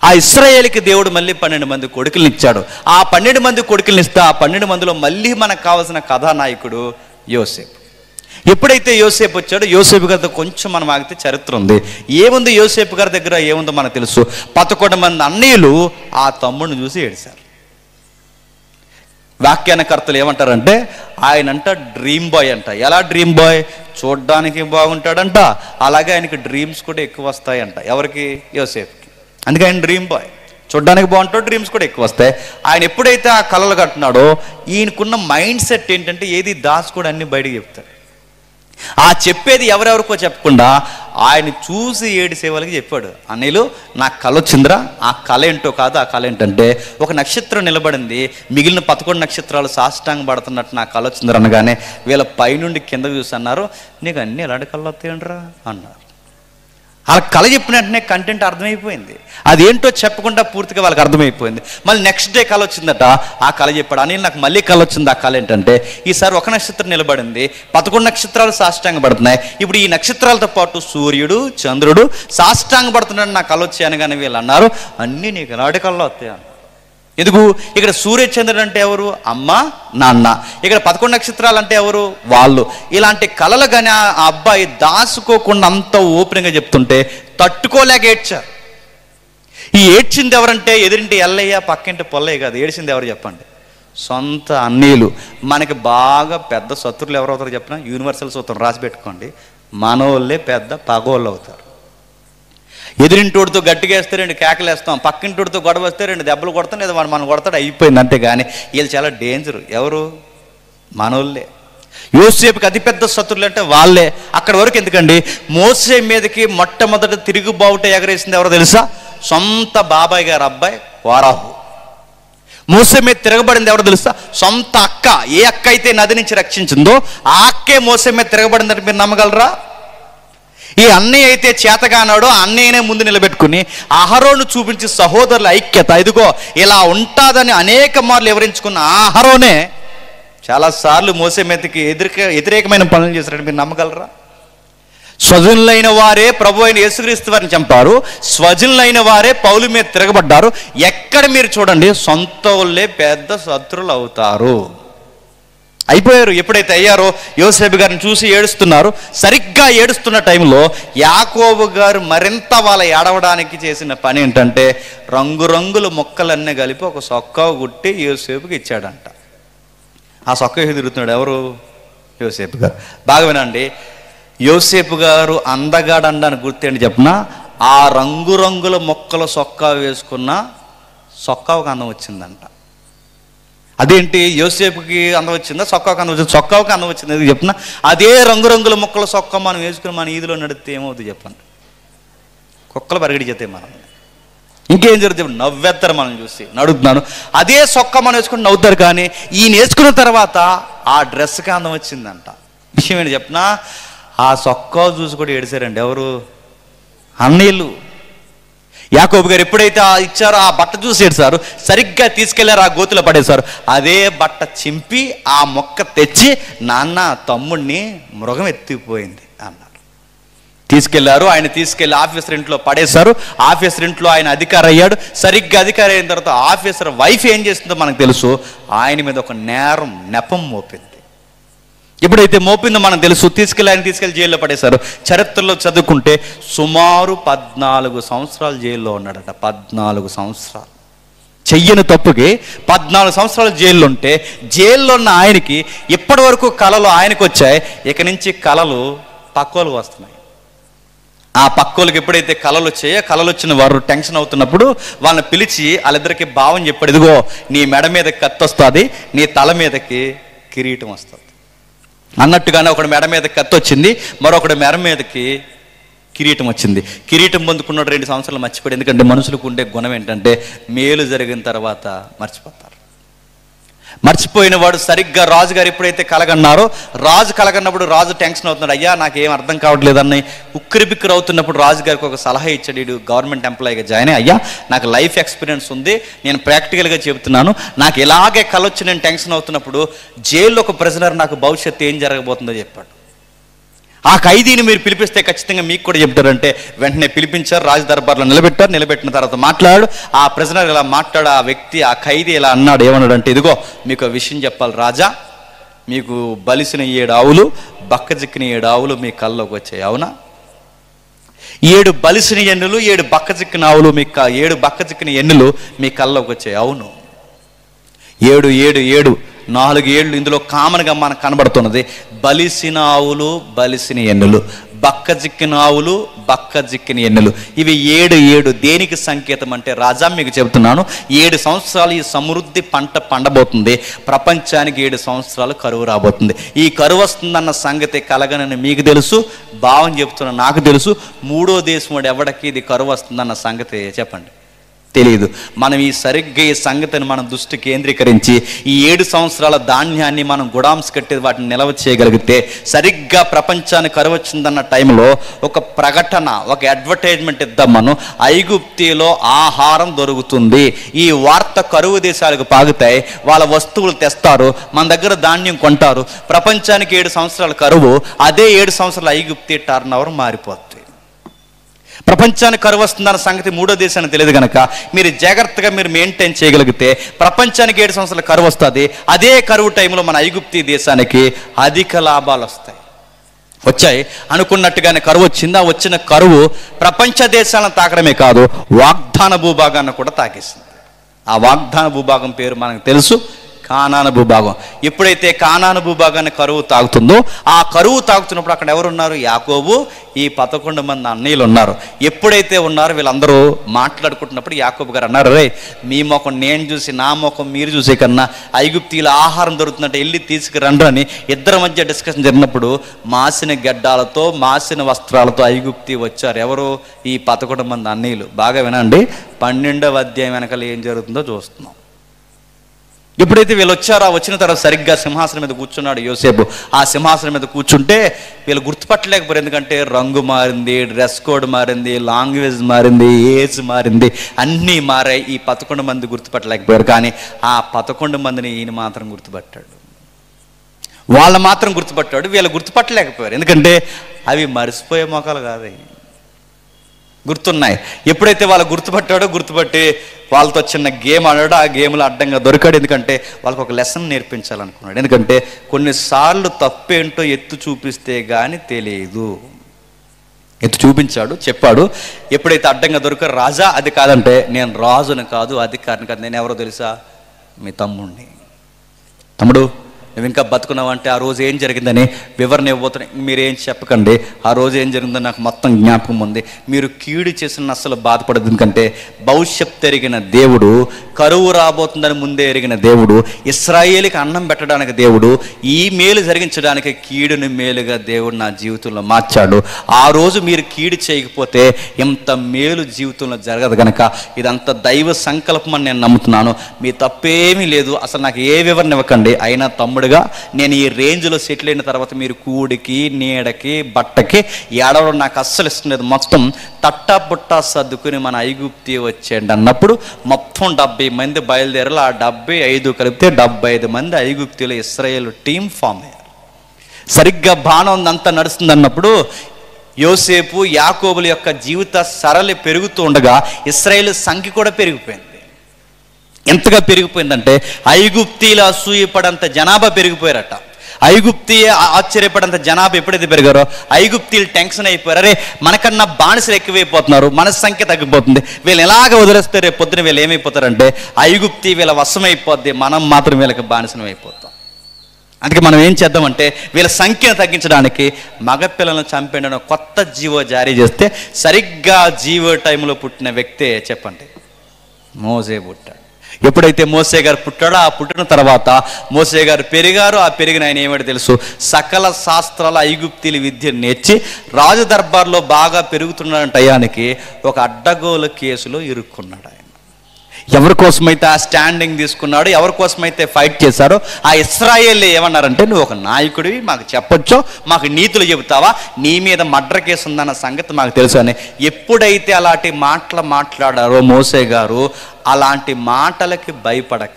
ఆ ఇశ్రాయేలుకి దేవుడు మళ్ళీ 12 మంది కొడుకుల్ని ఇచ్చాడు. ఆ 12 మంది కొడుకుల్ని ఇస్తే ఆ 12 మందిలో మళ్ళీ మనకు కావాల్సిన కథానాయకుడు యోసేపు. ఎప్పుడైతే యోసేపు వచ్చాడో యోసేపు గారితో కొంచెం మనం ఆగితే చరిత్ర ఉంది. ఏముంది యోసేపు గారి దగ్గర ఏముందో మనకు తెలుసు. 11 మంది అన్నయ్యలు ఆ తమ్ముడిని చూసి ఏడిశారు. వ్యాఖ్యానకర్తలు ఏమంటారంటే ఆయనంట డ్రీమ్ బాయ్ అంట. ఎలా డ్రీమ్ బాయ్? చూడ్డానికి బాగుంటాడంట, అలాగే ఆయనకి డ్రీమ్స్ కూడా ఎక్కువ వస్తాయంట. ఎవరికి? యోసేపుకి. అందుకే ఆయన డ్రీమ్ బాయ్. చూడ్డానికి బాగుంటాడు, డ్రీమ్స్ కూడా ఎక్కువ వస్తాయి. ఆయన ఎప్పుడైతే ఆ కళలు కట్టినాడో ఈయనకున్న మైండ్ సెట్ ఏంటంటే ఏది దాచుకోడు, అన్ని బయటకు చెప్తాడు. ఆ చెప్పేది ఎవరెవరికో చెప్పకుండా ఆయన చూసి ఏడిసే వాళ్ళకి చెప్పాడు. అన్నయ్యలు నాకు కళ వచ్చిందిరా, ఆ కళ ఏంటో కాదు, ఆ కళ ఏంటంటే ఒక నక్షత్రం నిలబడింది, మిగిలిన 11 నక్షత్రాలు సాష్టాంగ పడుతున్నట్టు నాకు కళ వచ్చిందిరా అనగానే వీళ్ళ పైనుండి కింద చూసి అన్నారు, నీకు అన్నీ ఎలాంటి కళ వస్తాయంట్రా అన్నారు. వాళ్ళ కళ చెప్పిన వెంటనే కంటెంట్ అర్థమైపోయింది. అదేంటో చెప్పకుండా పూర్తిగా వాళ్ళకి అర్థమైపోయింది. మళ్ళీ నెక్స్ట్ డే కళ వచ్చిందట, ఆ కళ చెప్పాడు. అని నాకు మళ్ళీ కళ వచ్చింది. ఆ కళ ఏంటంటే ఈసారి ఒక నక్షత్రం నిలబడింది, 11 నక్షత్రాలు సాష్టాంగ పడుతున్నాయి. ఇప్పుడు ఈ నక్షత్రాలతో పాటు సూర్యుడు చంద్రుడు సాష్టాంగ పడుతున్నాడు, నా కళ వచ్చాయని. కానీ వీళ్ళు అన్నారు, అన్నీ నీకు ఎలాంటి కళ వస్తాయి. ఎందుకు? ఇక్కడ సూర్యచంద్రుడు అంటే ఎవరు? అమ్మ నాన్న. ఇక్కడ 11 నక్షత్రాలు అంటే ఎవరు? వాళ్ళు. ఇలాంటి కళలు కానీ ఆ అబ్బాయి దాచుకోకుండా అంత ఓపెన్గా చెప్తుంటే తట్టుకోలేక ఏడ్చారు. ఈ ఏడ్చింది ఎవరంటే ఎదురింటి ఎల్లయ్య, పక్కింటి పొల్లయ్య కాదు. ఏడ్చింది ఎవరు చెప్పండి? సొంత అన్నీలు. మనకి బాగా పెద్ద శత్రువులు ఎవరవుతారో చెప్పిన యూనివర్సల్ సూత్రం రాసి పెట్టుకోండి. మనోళ్ళే పెద్ద పగోళ్ళు అవుతారు. ఎదురింటోడితో గట్టిగా వేస్తే 2 కేకలు వేస్తాం, పక్కింటోడితో గొడవ వస్తే 2 దెబ్బలు కొడతాం, లేదా వాడు మనం కొడతాడు, అయిపోయింది. అంతేగాని వీళ్ళు చాలా డేంజరు. ఎవరు? మనోళ్ళే. యోసేపుకి అతిపెద్ద శత్రువులు అంటే వాళ్ళే. అక్కడ వరకు ఎందుకండి, మోసే మీదకి మొట్టమొదటి తిరుగుబావుట ఎగరేసింది ఎవరో తెలుసా? సొంత బాబాయ్ గారు అబ్బాయి కోరాహు. మోసే మీద తిరగబడింది ఎవరో తెలుసా? సొంత అక్క. ఏ అక్క అయితే నది నుంచి రక్షించిందో ఆ అక్కే మోసే మీద తిరగబడిందంటే మీరు నమ్మగలరా? ఈ అన్నయ్య అయితే చేతగానాడో అన్నయ్యనే ముందు నిలబెట్టుకుని అహరోను చూపించి సహోదరుల ఐక్యత, ఇదిగో ఇలా ఉంటాదని అనేక మార్లు వివరించుకున్న అహరోనే చాలాసార్లు మోసే మీదకి వ్యతిరేకమైన పనులు చేశారని మీరు నమ్మగలరా? స్వజనులైన వారే ప్రభు అయిన యేసుక్రీస్తు వారిని చంపారు, స్వజనులైన వారే పౌలు మీద తిరగబడ్డారు. ఎక్కడ మీరు చూడండి, సొంత వాళ్ళే పెద్ద శత్రువులు అవుతారు. అయిపోయారు. ఎప్పుడైతే అయ్యారో యోసేపు గారిని చూసి ఏడుస్తున్నారు. సరిగ్గా ఏడుస్తున్న టైంలో యాకోబు గారు మరింత వాళ్ళ ఏడవడానికి చేసిన పని ఏంటంటే రంగురంగుల మొక్కలన్నీ కలిపి ఒక సొక్కా గుట్టి యోసేపుకి ఇచ్చాడంట. ఆ సొక్క తిరుగుతున్నాడు ఎవరు? యోసేపు గారు. బాగా వినండి, యోసేపు గారు అందగాడడానికి గుర్తేంటి చెప్పిన, ఆ రంగురంగుల మొక్కల సొక్కా వేసుకున్న సొక్కావుకి అందం వచ్చిందంట. అదేంటి, యోసేపుకి అందం వచ్చిందా, సొక్కావుకి అందం వచ్చింది? సొక్కావుకి అందం వచ్చింది. ఎందుకు చెప్పిన, అదే రంగురంగుల మొక్కల సొక్క మనం వేసుకుని మన ఈదిలో నడితే ఏమవుతుంది చెప్పండి? కుక్కలు పరిగెడి చేస్తే మనం ఇంకేం జరుగుతుంది? నవ్వేస్తారు మనం చూసి. నడుగుతున్నాను, అదే సొక్క మనం వేసుకుని నవ్వుతారు. కానీ ఈయన వేసుకున్న తర్వాత ఆ డ్రెస్కి అందం వచ్చిందంట. విషయం ఏంటి చెప్పిన, ఆ సొక్కా చూసి కూడా ఏడిశారండి ఎవరు? అన్నయ్యలు. యాకోబు గారు ఎప్పుడైతే ఇచ్చారో ఆ బట్ట చూసి ఏడ్చారు. సరిగ్గా తీసుకెళ్లారు, ఆ గోతులో పడేశారు. అదే బట్ట చింపి ఆ మొక్క తెచ్చి, నాన్న తమ్ముడిని మృగం ఎత్తిపోయింది అన్నారు. తీసుకెళ్లారు. ఆయన తీసుకెళ్లి ఆఫీసర్ ఇంట్లో పడేశారు. ఆఫీసర్ ఇంట్లో ఆయన అధికారి అయ్యాడు. సరిగ్గా అధికారి అయిన తర్వాత ఆఫీసర్ వైఫ్ ఏం చేస్తుందో మనకు తెలుసు. ఆయన మీద ఒక నెపం మోపింది. ఎప్పుడైతే మోపిందో మనకు తెలుసు. ఆయన తీసుకెళ్లి జైల్లో పడేశారు. చరిత్రలో చదువుకుంటే సుమారు 14 సంవత్సరాలు జైల్లో ఉన్నాడట. 14 సంవత్సరాలు. చెయ్యని తప్పుకి 14 సంవత్సరాలు జైల్లో ఉంటే, జైల్లో ఉన్న ఆయనకి ఇప్పటి వరకు కళలు ఆయనకు వచ్చాయి, ఇక నుంచి కళలు పక్కోళ్ళకి వస్తున్నాయి. ఆ పక్కోళ్ళకి ఎప్పుడైతే కళలు వచ్చాయో, కళలు వచ్చిన వారు టెన్షన్ అవుతున్నప్పుడు వాళ్ళని పిలిచి వాళ్ళిద్దరికి భావం చెప్పాడు, ఇదిగో నీ మెడ మీదకి కత్తి వస్తుంది, నీ తల మీదకి కిరీటం వస్తుంది అన్నట్టుగానే ఒకటి మెడ మీద కత్తి వచ్చింది, మరొకటి మెడ మీదకి కిరీటం వచ్చింది. కిరీటం పొందుకున్నాడు 2 సంవత్సరాలు మర్చిపోయాడు. ఎందుకంటే మనుషులకు ఉండే గుణం ఏంటంటే మేలు జరిగిన తర్వాత మర్చిపోతారు. మర్చిపోయిన వాడు సరిగ్గా రాజుగారు ఎప్పుడైతే కలగన్నారో, రాజు కలగన్నప్పుడు రాజు టెన్షన్ అవుతున్నాడు, అయ్యా నాకేం అర్థం కావట్లేదని ఉక్కిరి బిక్కిరి అవుతున్నప్పుడు రాజుగారికి ఒక సలహా ఇచ్చాడు. ఇడు గవర్నమెంట్ ఎంప్లాయీగా జాయిన్ అయ్యా, నాకు లైఫ్ ఎక్స్పీరియన్స్ ఉంది, నేను ప్రాక్టికల్గా చెబుతున్నాను, నాకు ఇలాగే కలొచ్చి నేను టెన్షన్ అవుతున్నప్పుడు జైల్లో ఒక ప్రిజనర్ నాకు భవిష్యత్తు ఏం జరగబోతుందో చెప్పాడు. ఆ ఖైదీని మీరు పిలిపిస్తే ఖచ్చితంగా మీకు కూడా చెప్తారంటే వెంటనే పిలిపించారు, రాజు దర్బార్లో నిలబెట్టారు. నిలబెట్టిన తర్వాత మాట్లాడు, ఆ ప్రిజనర్ ఇలా మాట్లాడు, ఆ వ్యక్తి ఆ ఖైదీ ఇలా అన్నాడు, ఏమన్నాడంటే, ఇదిగో మీకు ఒక విషయం చెప్పాలి రాజా, మీకు బలిసిన 7 ఆవులు, బక్కజిక్కిన 7 ఆవులు మీ కళ్ళలోకి వచ్చాయి, అవునా? 7 బలిసిన ఎన్నులు, 7 బక్కజిక్కిన ఆవులు, మీ 7 బక్కజిక్కిన ఎన్నులు మీ కళ్ళలోకి వచ్చాయి, అవును. 7 7 7 4 ఏళ్ళు ఇందులో కామన్గా మనకు కనబడుతున్నది. బలిసిన ఆవులు, బలిసిన ఎన్నులు, బక్కజిక్కిన ఆవులు, బక్కజిక్కిన ఎన్నులు, ఇవి 7 7 దేనికి సంకేతం అంటే, రాజా మీకు చెబుతున్నాను, 7 సంవత్సరాలు ఈ సమృద్ధి పంట పండబోతుంది, ప్రపంచానికి 7 సంవత్సరాలు కరువు రాబోతుంది. ఈ కరువు వస్తుందన్న సంగతి కలగనని మీకు తెలుసు, భావం చెబుతున్న నాకు తెలుసు. 3వ దేశం వాడు ఎవడికి ఇది కరువు వస్తుందన్న సంగతి చెప్పండి, తెలియదు. మనం సరిగ్గా ఈ సంగతిని మనం దృష్టి కేంద్రీకరించి ఈ 7 సంవత్సరాల ధాన్యాన్ని మనం గుడాంస్ కట్టి వాటిని నిల్వ చేయగలిగితే, సరిగ్గా ప్రపంచానికి కరువు వచ్చిందన్న టైంలో ఒక ప్రకటన, ఒక అడ్వర్టైజ్మెంట్ ఇద్దాం మనం, ఐగుప్తిలో ఆహారం దొరుకుతుంది, ఈ వార్త కరువు దేశాలకు పాగుతాయి, వాళ్ళ వస్తువులు తెస్తారు, మన దగ్గర ధాన్యం కొంటారు, ప్రపంచానికి 7 సంవత్సరాల కరువు, అదే 7 సంవత్సరాల ఐగుప్తి టర్న్ ఓవర్ మారిపోతుంది. ప్రపంచానికి కరువు వస్తుందన్న సంగతి 3వ దేశానికి తెలియదు కనుక మీరు జాగ్రత్తగా మీరు మెయింటైన్ చేయగలిగితే ప్రపంచానికి 7 సంవత్సరాల కరువు వస్తుంది. అదే కరువు టైంలో మన ఐగుప్తి దేశానికి అధిక లాభాలు వచ్చాయి. అనుకున్నట్టుగానే కరువు వచ్చింది. ఆ వచ్చిన కరువు ప్రపంచ దేశాలను తాకడమే కాదు, వాగ్దాన భూభాగాన్ని కూడా తాకేసింది. ఆ వాగ్దాన భూభాగం పేరు మనకు తెలుసు, కానాను భూభాగం. ఎప్పుడైతే కానాను భూభాగాన్ని కరువు తాగుతుందో, ఆ కరువు తాగుతున్నప్పుడు అక్కడ ఎవరున్నారు? యాకోబు, ఈ 11 మంది అన్నయ్యలు ఉన్నారు. ఎప్పుడైతే ఉన్నారో వీళ్ళందరూ మాట్లాడుకుంటున్నప్పుడు యాకోబు గారు అన్నారు, రే మీ ముఖం నేను చూసి నా ముఖం మీరు చూసే కన్నా ఐగుప్తీలో ఆహారం దొరుకుతుందంటే వెళ్ళి తీసుకురండి అని ఇద్దరి మధ్య డిస్కషన్ జరిగినప్పుడు మాసిన గడ్డాలతో మాసిన వస్త్రాలతో ఐగుప్తి వచ్చారు. ఎవరు? ఈ 11 మంది అన్నయ్యలు. బాగా వినండి, 12వ అధ్యాయం వెనకాల ఏం జరుగుతుందో చూస్తున్నాం. ఎప్పుడైతే వీళ్ళు వచ్చారో, వచ్చిన తర్వాత సరిగ్గా సింహాసనం మీద కూర్చున్నాడు యోసేపు. ఆ సింహాసనం మీద కూర్చుంటే వీళ్ళు గుర్తుపట్టలేకపోయారు. ఎందుకంటే రంగు మారింది, డ్రెస్ కోడ్ మారింది, లాంగ్వేజ్ మారింది, ఏజ్ మారింది, అన్నీ మారాయి. ఈ 11 మంది గుర్తుపట్టలేకపోయారు. కానీ ఆ 11 మందిని ఈయన మాత్రం గుర్తుపట్టాడు. వాళ్ళు మాత్రం గుర్తుపట్టాడు, వీళ్ళు గుర్తుపట్టలేకపోయారు. ఎందుకంటే అవి మరిసిపోయే మొక్కలు కాదు, గుర్తున్నాయి. ఎప్పుడైతే వాళ్ళు గుర్తుపట్టాడో, గుర్తుపట్టి వాళ్ళతో చిన్న గేమ్ ఆడాడు. ఆ గేమ్లో అడ్డంగా దొరికాడు. ఎందుకంటే వాళ్ళకి ఒక లెసన్ నేర్పించాలనుకున్నాడు. ఎందుకంటే కొన్నిసార్లు తప్పేంటో ఎత్తు చూపిస్తే కానీ తెలియదు. ఎత్తు చూపించాడు, చెప్పాడు. ఎప్పుడైతే అడ్డంగా దొరికాడు, రాజా అది కాదంటే, నేను రాజుని కాదు, అధికారిని కాదు, నేను ఎవరో తెలుసా? మీ తమ్ముడిని. తమ్ముడు నువ్వు ఇంకా బతుకున్నావంటే ఆ రోజు ఏం జరిగిందని వివరణ ఇవ్వబోతున్నాయి. మీరేం చెప్పకండి, ఆ రోజు ఏం జరిగిందో నాకు మొత్తం జ్ఞాపకం ఉంది. మీరు కీడు చేసిన అసలు బాధపడదు. ఎందుకంటే భవిష్యత్తు ఎరిగిన దేవుడు, కరువు రాబోతుందని ముందే ఎరిగిన దేవుడు, ఇశ్రాయేలుకి అన్నం పెట్టడానికి దేవుడు, ఈ మేలు జరిగించడానికి కీడుని మేలుగా దేవుడు నా జీవితంలో మార్చాడు. ఆ రోజు మీరు కీడు చేయకపోతే ఇంత మేలు జీవితంలో జరగదు. కనుక ఇదంతా దైవ సంకల్పం అని నేను నమ్ముతున్నాను. మీ తప్పేమీ లేదు. అసలు నాకు ఏ వివరణ ఇవ్వకండి. అయినా తమ్ముడు, నేను ఈ రేంజ్లో సెటిల్ అయిన తర్వాత మీరు కూడికి, నీడకి, బట్టకి ఏడవడం నాకు అస్సలు ఇష్టం లేదు. మొత్తం తట్టా బుట్టా సర్దుకుని మన ఐగుప్తి వచ్చేయండి అన్నప్పుడు మొత్తం 70 మంది బయలుదేరారు. ఆ 75 కలిపితే 75 మంది ఐగుప్తిలో ఇశ్రాయేలు టీం ఫామ్ అయ్యారు. సరిగ్గా బాణం అంతా నడుస్తుంది అన్నప్పుడు యోసేపు, యాకోబుల యొక్క జీవిత సరళి పెరుగుతూ ఉండగా ఇశ్రాయేలు సంఖ్య కూడా పెరిగిపోయింది. ఎంతగా పెరిగిపోయిందంటే ఐగుప్తీల అసూయపడంత జనాభా పెరిగిపోయారట. ఐగుప్తి ఆశ్చర్యపడంత జనాభా ఎప్పుడైతే పెరిగారో ఐగుప్తీలు టెన్షన్ అయిపోయారు. అరే మనకన్నా బానిసలు ఎక్కువైపోతున్నారు, మన సంఖ్య తగ్గిపోతుంది, వీళ్ళు ఎలాగ వదిలేస్తే రేపు పొద్దున వీళ్ళు ఏమైపోతారంటే ఐగుప్తి వీళ్ళ వశమైపోద్ది, మనం మాత్రం వీళ్ళకి బానిసనం అయిపోతాం. అందుకే మనం ఏం చేద్దామంటే వీళ్ళ సంఖ్యను తగ్గించడానికి మగపిల్లలను చంపేయడం కొత్త జీవో జారీ చేస్తే సరిగ్గా జీవో టైంలో పుట్టిన వ్యక్తే చెప్పండి మోసే పుట్టాడు. ఎప్పుడైతే మోసే గారు పుట్టాడో ఆ పుట్టిన తర్వాత మోసే గారు పెరిగారు. ఆ పెరిగిన ఆయన ఏమిటో తెలుసు, సకల శాస్త్రాల ఐగుప్తీల విద్యను నేర్చి రాజు దర్బార్లో బాగా పెరుగుతున్న టయానికి ఒక అడ్డగోలు కేసులో ఇరుక్కున్నాడు. ఆయన ఎవరి కోసమైతే ఆ స్టాండింగ్ తీసుకున్నాడు, ఎవరి కోసమైతే ఫైట్ చేశారో ఆ ఇశ్రాయేలు ఏమన్నారంటే, నువ్వు ఒక నాయకుడివి, మాకు చెప్పొచ్చో, మాకు నీతులు చెబుతావా, నీ మీద మర్డర్ కేసు ఉందన్న సంగతి మాకు తెలుసు అని ఎప్పుడైతే అలాంటి మాటలు మాట్లాడారో మోసే గారు, అలాంటి మాటలకి భయపడక,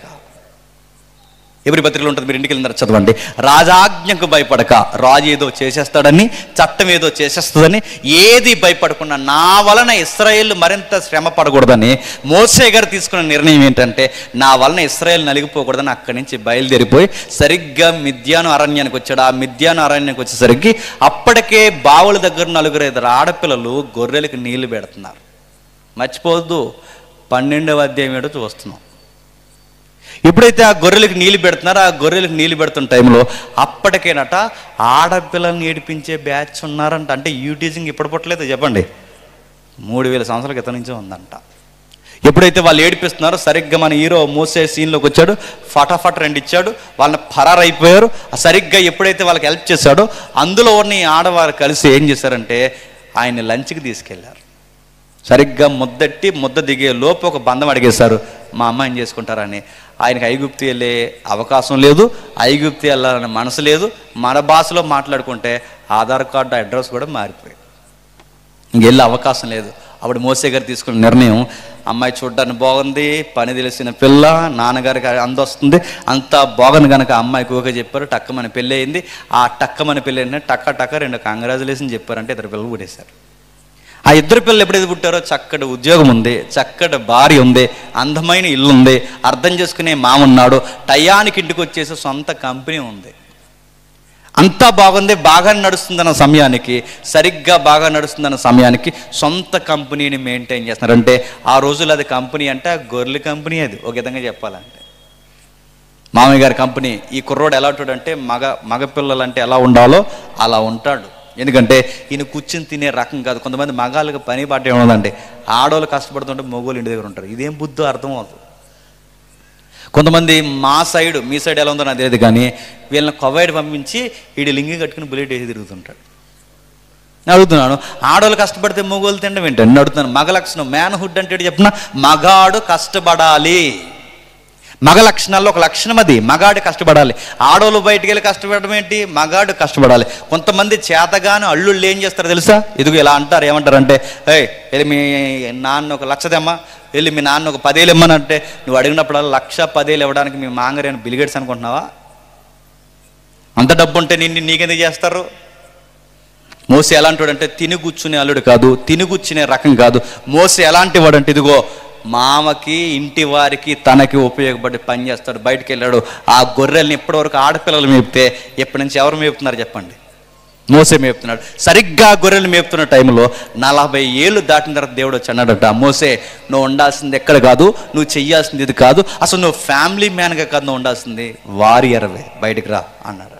ఎవరి పత్రికలు ఉంటుంది, మీరు ఇంటికి వెళ్ళిన చదవండి, రాజాజ్ఞకు భయపడక, రాజు ఏదో చేసేస్తాడని, చట్టం ఏదో చేసేస్తుందని ఏది భయపడకుండా నా వలన ఇశ్రాయేలు మరింత శ్రమ పడకూడదని మోసే గారు తీసుకున్న నిర్ణయం ఏంటంటే, నా వలన ఇశ్రాయేలు నలిగిపోకూడదని అక్కడి నుంచి బయలుదేరిపోయి సరిగ్గా మిద్యాను అరణ్యానికి వచ్చాడు. ఆ మిద్యాను అరణ్యానికి వచ్చేసరికి అప్పటికే బావుల దగ్గర 4-5 ఆడపిల్లలు గొర్రెలకు నీళ్లు పెడుతున్నారు. మర్చిపోవద్దు, 12వ అధ్యాయం ఏడో చూస్తున్నాం. ఎప్పుడైతే ఆ గొర్రెలకు నీళ్ళు పెడుతున్నారో ఆ గొర్రెలకు నీళ్ళు పెడుతున్న టైంలో అప్పటికేనట ఆడపిల్లల్ని ఏడిపించే బ్యాచ్ ఉన్నారంట. అంటే యూటీజింగ్ ఇప్పుడు పుట్టలేదు చెప్పండి, 3000 సంవత్సరాల క్రితం నుంచే ఉందంట. ఎప్పుడైతే వాళ్ళు ఏడిపిస్తున్నారో సరిగ్గా మన హీరో మోసే సీన్లోకి వచ్చాడు, ఫటాఫట్ 2 ఇచ్చాడు, వాళ్ళని పరారైపోయారు. సరిగ్గా ఎప్పుడైతే వాళ్ళకి హెల్ప్ చేశాడో అందులో ఉన్న ఆడవారు కలిసి ఏం చేశారంటే ఆయన్ని లంచ్కి తీసుకెళ్లారు. సరిగ్గా ముద్ద దిగే లోపు ఒక బంధం అడిగేశారు, మా అమ్మాయిని చేసుకుంటారని. ఆయనకి ఐగుప్తి వెళ్ళే అవకాశం లేదు, ఐగుప్తి వెళ్ళాలనే మనసు లేదు. మన భాషలో మాట్లాడుకుంటే ఆధార్ కార్డు అడ్రస్ కూడా మారిపోయింది, ఇంకెళ్ళే అవకాశం లేదు. అప్పుడు మోసే గారు తీసుకున్న నిర్ణయం, అమ్మాయి చూడడానికి బాగుంది, పని తెలిసిన పిల్ల, నాన్నగారికి అందొస్తుంది, అంతా బాగుంది కనుక అమ్మాయికి ఓకే చెప్పారు. టక్కమని పెళ్ళి అయింది. ఆ టక్కమని పెళ్ళి అయినా టక్క 2 కంగ్రాచులేషన్ చెప్పారంటే 2 పిల్లలు పుట్టేశారు. ఆ 2 పిల్లలు ఎప్పుడైతే పుట్టారో చక్కటి ఉద్యోగం ఉంది, చక్కటి భార్య ఉంది, అందమైన ఇల్లు ఉంది, అర్థం చేసుకునే మామున్నాడు, టయానికి ఇంటికి వచ్చేసి సొంత కంపెనీ ఉంది. అంతా బాగుంది, బాగా నడుస్తుందన్న సమయానికి, సరిగ్గా బాగా నడుస్తుందన్న సమయానికి సొంత కంపెనీని మెయింటైన్ చేస్తున్నారంటే ఆ రోజుల్లో అది కంపెనీ అంటే ఆ గొర్రెల కంపెనీ. అది ఒక విధంగా చెప్పాలంటే మామయ్య గారి కంపెనీ. ఈ కుర్రోడు ఎలా ఉంటాడంటే మగపిల్లలు అంటే ఎలా ఉండాలో అలా ఉంటాడు. ఎందుకంటే ఈయన కూర్చుని తినే రకం కాదు. కొంతమంది మగాళ్ళకి పని పాట ఏముందండి, ఆడవాళ్ళు కష్టపడుతుంటే మగవాళ్ళు ఇంటి దగ్గర ఉంటారు. ఇదేం బుద్ధో అర్థం అవుతుంది. కొంతమంది మా సైడ్, మీ సైడ్ ఎలా ఉందో నాకు తెలియదు కానీ వీళ్ళని కొవ్వైడ్ పంపించి వీడి లింగి కట్టుకుని బుల్లెట్ వేసి తిరుగుతుంటాడు. నేను అడుగుతున్నాను, ఆడవాళ్ళు కష్టపడితే మగవాళ్ళు తినడం ఏంటండి? నేను అడుగుతున్నాను, మగ లక్షణం మ్యాన్హుడ్ అంటే చెప్పిన మగాడు కష్టపడాలి. మగ లక్షణాల్లో ఒక లక్షణం అది, మగాడు కష్టపడాలి. ఆడవాళ్ళు బయటికి వెళ్ళి కష్టపడడం ఏంటి? మగాడు కష్టపడాలి. కొంతమంది చేతగాను అల్లుళ్ళు ఏం చేస్తారు తెలుసా? ఇదిగో ఇలా అంటారు, ఏమంటారంటే, వెళ్ళి మీ నాన్న ఒక 1,00,000 తెమ్మా, వెళ్ళి మీ నాన్న ఒక 10,000 ఇమ్మనంటే నువ్వు అడిగినప్పుడు 1,00,000-10,000 ఇవ్వడానికి మీ మాంగరే అని బిల్గేట్స్ అనుకుంటున్నావా? అంత డబ్బు ఉంటే నీకెందుకు చేస్తారు? మోసే ఎలాంటి వాడంటే తిని కూర్చునే అల్లుడు కాదు, తిని కూర్చునే రకం కాదు. మోసే ఎలాంటి వాడంటే ఇదిగో మామకి, ఇంటి వారికి, తనకి ఉపయోగపడి పని చేస్తాడు. బయటికి వెళ్ళాడు. ఆ గొర్రెల్ని ఇప్పటివరకు ఆడపిల్లలు మేపితే ఎప్పటి నుంచి ఎవరు మేపుతున్నారు చెప్పండి? మోసే మేపుతున్నాడు. సరిగ్గా గొర్రెలు మేపుతున్న టైంలో 40 ఏళ్ళు దాటిన తర్వాత దేవుడు వచ్చి అన్నాడట, మోసే నువ్వు ఉండాల్సింది ఎక్కడ కాదు, నువ్వు చెయ్యాల్సింది ఇది కాదు, అసలు నువ్వు ఫ్యామిలీ మ్యాన్గా కాదు, నువ్వు ఉండాల్సింది వారియర్వే, బయటికి రా అన్నాడట.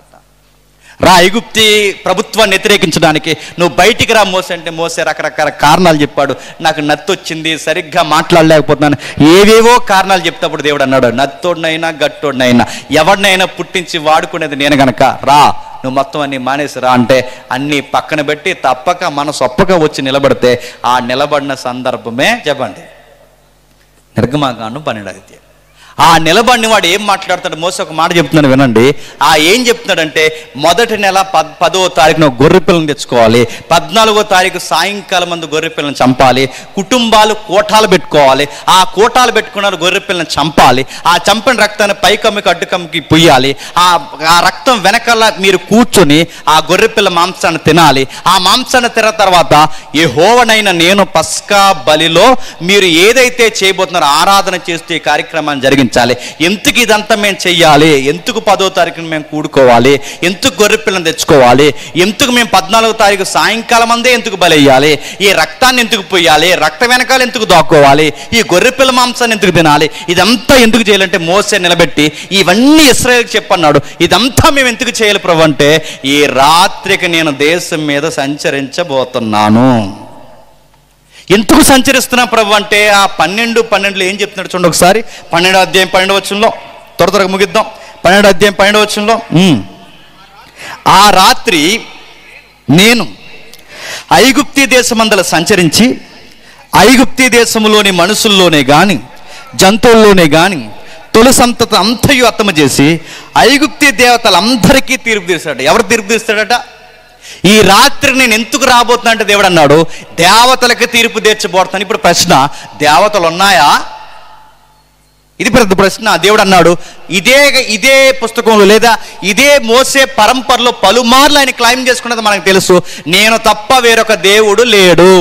రా ఐగుప్తి ప్రభుత్వాన్ని వ్యతిరేకించడానికి నువ్వు బయటికి రా మోసే అంటే మోసే రకరకాల కారణాలు చెప్పాడు. నాకు నత్తొచ్చింది, సరిగ్గా మాట్లాడలేకపోతున్నాను, ఏవేవో కారణాలు చెప్తాప్పుడు దేవుడు అన్నాడు, నత్తోడినైనా గట్టోడినైనా ఎవరినైనా పుట్టించి వాడుకునేది నేను గనక రా, నువ్వు మొత్తం అన్నీ మానేసి రా అంటే అన్నీ పక్కన పెట్టి తప్పక మనసు ఒప్పక వచ్చి నిలబడితే ఆ నిలబడిన సందర్భమే చెప్పండి నిర్గమాకాండం 12వ అధ్యాయం. ఆ నిలబడిన వాడు ఏం మాట్లాడతాడు? మోసే ఒక మాట చెప్తున్నాడు వినండి. ఏం చెప్తున్నాడంటే, మొదటి నెల 10వ తారీఖున గొర్రె పిల్లని తెచ్చుకోవాలి, 14వ తారీఖు సాయంకాలం ముందు గొర్రె పిల్లని చంపాలి, కుటుంబాలు కోటాలు పెట్టుకోవాలి, ఆ కోటాలు పెట్టుకున్న గొర్రె పిల్లని చంపాలి, ఆ చంపిన రక్తాన్ని పైకమ్మికి అడ్డుకమ్మికి పొయ్యాలి, ఆ రక్తం వెనకాల మీరు కూర్చొని ఆ గొర్రె పిల్ల మాంసాన్ని తినాలి. ఆ మాంసాన్ని తిన్న తర్వాత యెహోవానైన నేను పస్కా బలిలో మీరు ఏదైతే చేయబోతున్నారో ఆరాధన చేస్తూ ఈ కార్యక్రమాన్ని జరిగి జరిగించాలి, ఎందుకు ఇదంతా మేము చెయ్యాలి, ఎందుకు 10వ తారీఖున మేము కూడుకోవాలి, ఎందుకు గొర్రె పిల్లని తెచ్చుకోవాలి, ఎందుకు మేము 14వ తారీఖు సాయంకాలం అందే ఎందుకు బలయ్యాలి, ఈ రక్తాన్ని ఎందుకు పోయాలి, రక్త వెనకాల ఎందుకు దాక్కోవాలి, ఈ గొర్రె పిల్ల మాంసాన్ని ఎందుకు తినాలి, ఇదంతా ఎందుకు చేయాలంటే మోసే నిలబెట్టి ఇవన్నీ ఇశ్రాయేలుకి చెప్పన్నాడు. ఇదంతా మేము ఎందుకు చేయాలి ప్రభు అంటే, ఈ రాత్రికి నేను దేశం మీద సంచరించబోతున్నాను. ఎందుకు సంచరిస్తున్నా ప్రభు అంటే, ఆ 12:12 ఏం చెప్తున్నాడు చూడండి ఒకసారి. 12వ అధ్యాయం 12వ వచనంలో, త్వరగా ముగిద్దాం. 12వ అధ్యాయం 12వ వచనంలో, ఆ రాత్రి నేను ఐగుప్తీ దేశమందల సంచరించి ఐగుప్తీ దేశములోని మనుషుల్లోనే గాని జంతువుల్లోనే గాని తొలి సంతతి అంతయు అత్తమ చేసి ఐగుప్తీ దేవతలందరికీ తీర్పు తీస్తాడు. ఎవరు తీర్పు తీస్తాడట? ఈ రాత్రి నేను ఎందుకు రాబోతున్నా అంటే దేవుడు అన్నాడు, దేవతలకు తీర్పు తీర్చబోతున్నాను. ఇప్పుడు ప్రశ్న, దేవతలు ఉన్నాయా? ఇది పెద్ద ప్రశ్న. దేవుడు అన్నాడు, ఇదే పుస్తకంలో లేదా ఇదే మోసే పరంపరలో పలుమార్లు ఆయన క్లైమ్ చేసుకున్నది మనకు తెలుసు, నేను తప్ప వేరొక దేవుడు లేడు.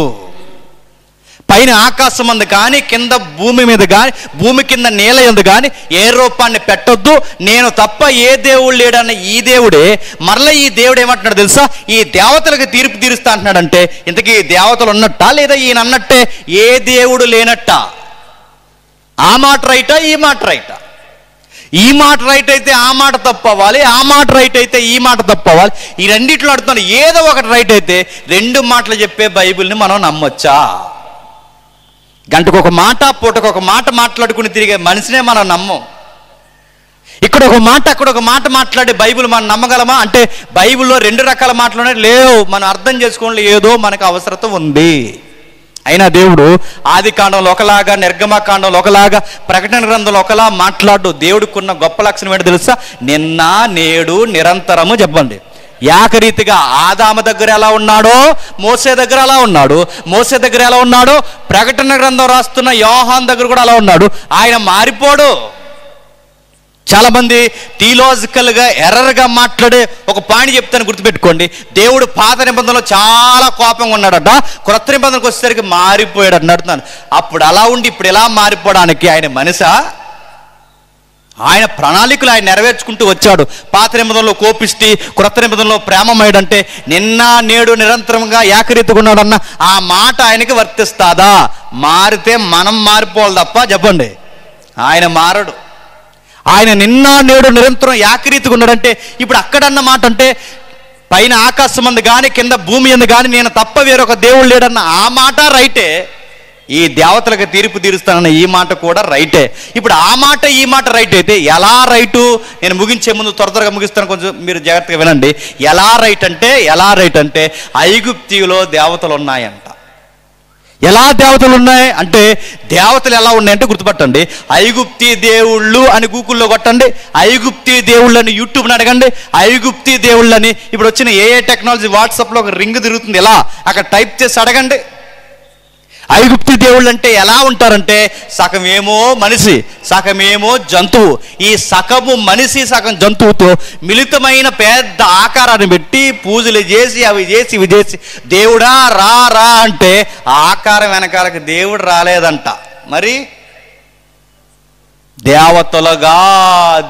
పైన ఆకాశం అందు కానీ కింద భూమి మీద కానీ భూమి కింద నేల యందు కానీ ఏ రూపాన్ని పెట్టొద్దు, నేను తప్ప ఏ దేవుడు లేడన్న ఈ దేవుడే మరలా ఈ దేవుడు ఏమంటున్నాడు తెలుసా? ఈ దేవతలకు తీర్పు తీరుస్తా అంటున్నాడంటే ఇంతకీ ఈ దేవతలు ఉన్నట్టా లేదా ఈయన అన్నట్టే ఏ దేవుడు లేనట్టా? ఆ మాట రైటా, ఈ మాట రైటా? ఈ మాట రైట్ అయితే ఆ మాట తప్పవ్వాలి, ఆ మాట రైట్ అయితే ఈ మాట తప్పవ్వాలి. ఈ రెండిట్లో అడుగుతున్నాడు, ఏదో ఒకటి రైట్ అయితే 2 మాటలు చెప్పే బైబిల్ని మనం నమ్మొచ్చా? గంటకు ఒక మాట పూటకు ఒక మాట మాట్లాడుకుని తిరిగే మనిషినే మనం నమ్మం. ఇక్కడ ఒక మాట అక్కడ ఒక మాట మాట్లాడే బైబిల్ మనం నమ్మగలమా అంటే, బైబిల్లో 2 రకాల మాటలు లేవు. మనం అర్థం చేసుకోవడంలో ఏదో మనకు అవసరత ఉంది. అయినా దేవుడు ఆది కాండంలో ఒకలాగా, నిర్గమకాండంలో ఒకలాగా, ప్రకటన గ్రంథంలో ఒకలా మాట్లాడు. దేవుడికున్న గొప్ప లక్షణం ఏంటో తెలుసా? నిన్న నేడు నిరంతరము. చెప్పండి. ఏకరీతిగా ఆదాము దగ్గర ఎలా ఉన్నాడో మోసే దగ్గర అలా ఉన్నాడు. మోసే దగ్గర ఎలా ఉన్నాడో ప్రకటన గ్రంథం రాస్తున్న యోహాన్ దగ్గర కూడా అలా ఉన్నాడు. ఆయన మారిపోడు. చాలా మంది థియలాజికల్గా ఎర్రర్గా మాట్లాడే ఒక పాయింట్ చెప్తాను, గుర్తుపెట్టుకోండి. దేవుడు పాత నిబంధనలో చాలా కోపంగా ఉన్నాడట, క్రొత్త నిబంధనకు వచ్చేసరికి మారిపోయాడు అన్నాడుతున్నాను. అప్పుడు అలా ఉండి ఇప్పుడు ఎలా మారిపోవడానికి ఆయన మనిషా? ఆయన ప్రణాళికలు ఆయన నెరవేర్చుకుంటూ వచ్చాడు. పాత నిబంధనలో కోపిష్టి, క్రొత్త నిబంధనలో ప్రేమమయుడంటే నిన్న నేడు నిరంతరంగా ఏకరీతిగా ఉన్నాడన్న ఆ మాట ఆయనకి వర్తిస్తాదా? మారితే మనం మారిపోవాలి తప్ప చెప్పండి, ఆయన మారడు. ఆయన నిన్న నేడు నిరంతరం ఏకరీతిగా ఉన్నాడంటే ఇప్పుడు అక్కడన్న మాట అంటే, పైన ఆకాశం అందు కానీ కింద భూమి అందు కానీ నేను తప్ప వేరొక దేవుడు లేడన్న ఆ మాట రైటే. ఈ దేవతలకు తీర్పు తీరుస్తానన్న ఈ మాట కూడా రైటే. ఇప్పుడు ఆ మాట ఈ మాట రైట్ అయితే ఎలా రైటు? నేను ముగించే ముందు త్వరగా ముగిస్తాను, కొంచెం మీరు జాగ్రత్తగా వినండి. ఎలా రైట్ అంటే ఐగుప్తిలో దేవతలు ఉన్నాయంట. ఎలా దేవతలు ఉన్నాయి అంటే, దేవతలు ఎలా ఉన్నాయంటే గుర్తుపట్టండి. ఐగుప్తి దేవుళ్ళు అని గూగుల్లో కొట్టండి, ఐగుప్తి దేవుళ్ళు అని యూట్యూబ్ని అడగండి, ఐగుప్తి దేవుళ్ళని ఇప్పుడు వచ్చిన ఏ టెక్నాలజీ వాట్సాప్లో ఒక రింగ్ తిరుగుతుంది, ఎలా అక్కడ టైప్ చేసి అడగండి. ఐగుప్తి దేవుళ్ళు అంటే ఎలా ఉంటారంటే, సగమేమో మనిషి సగమేమో జంతువు. ఈ సగము మనిషి సగం జంతువుతో మిళితమైన పెద్ద ఆకారాన్ని పెట్టి పూజలు చేసి అవి చేసి ఇవి చేసి దేవుడా రా రా అంటే ఆ ఆకారం వెనకాలకి దేవుడు రాలేదంట. మరి దేవతలుగా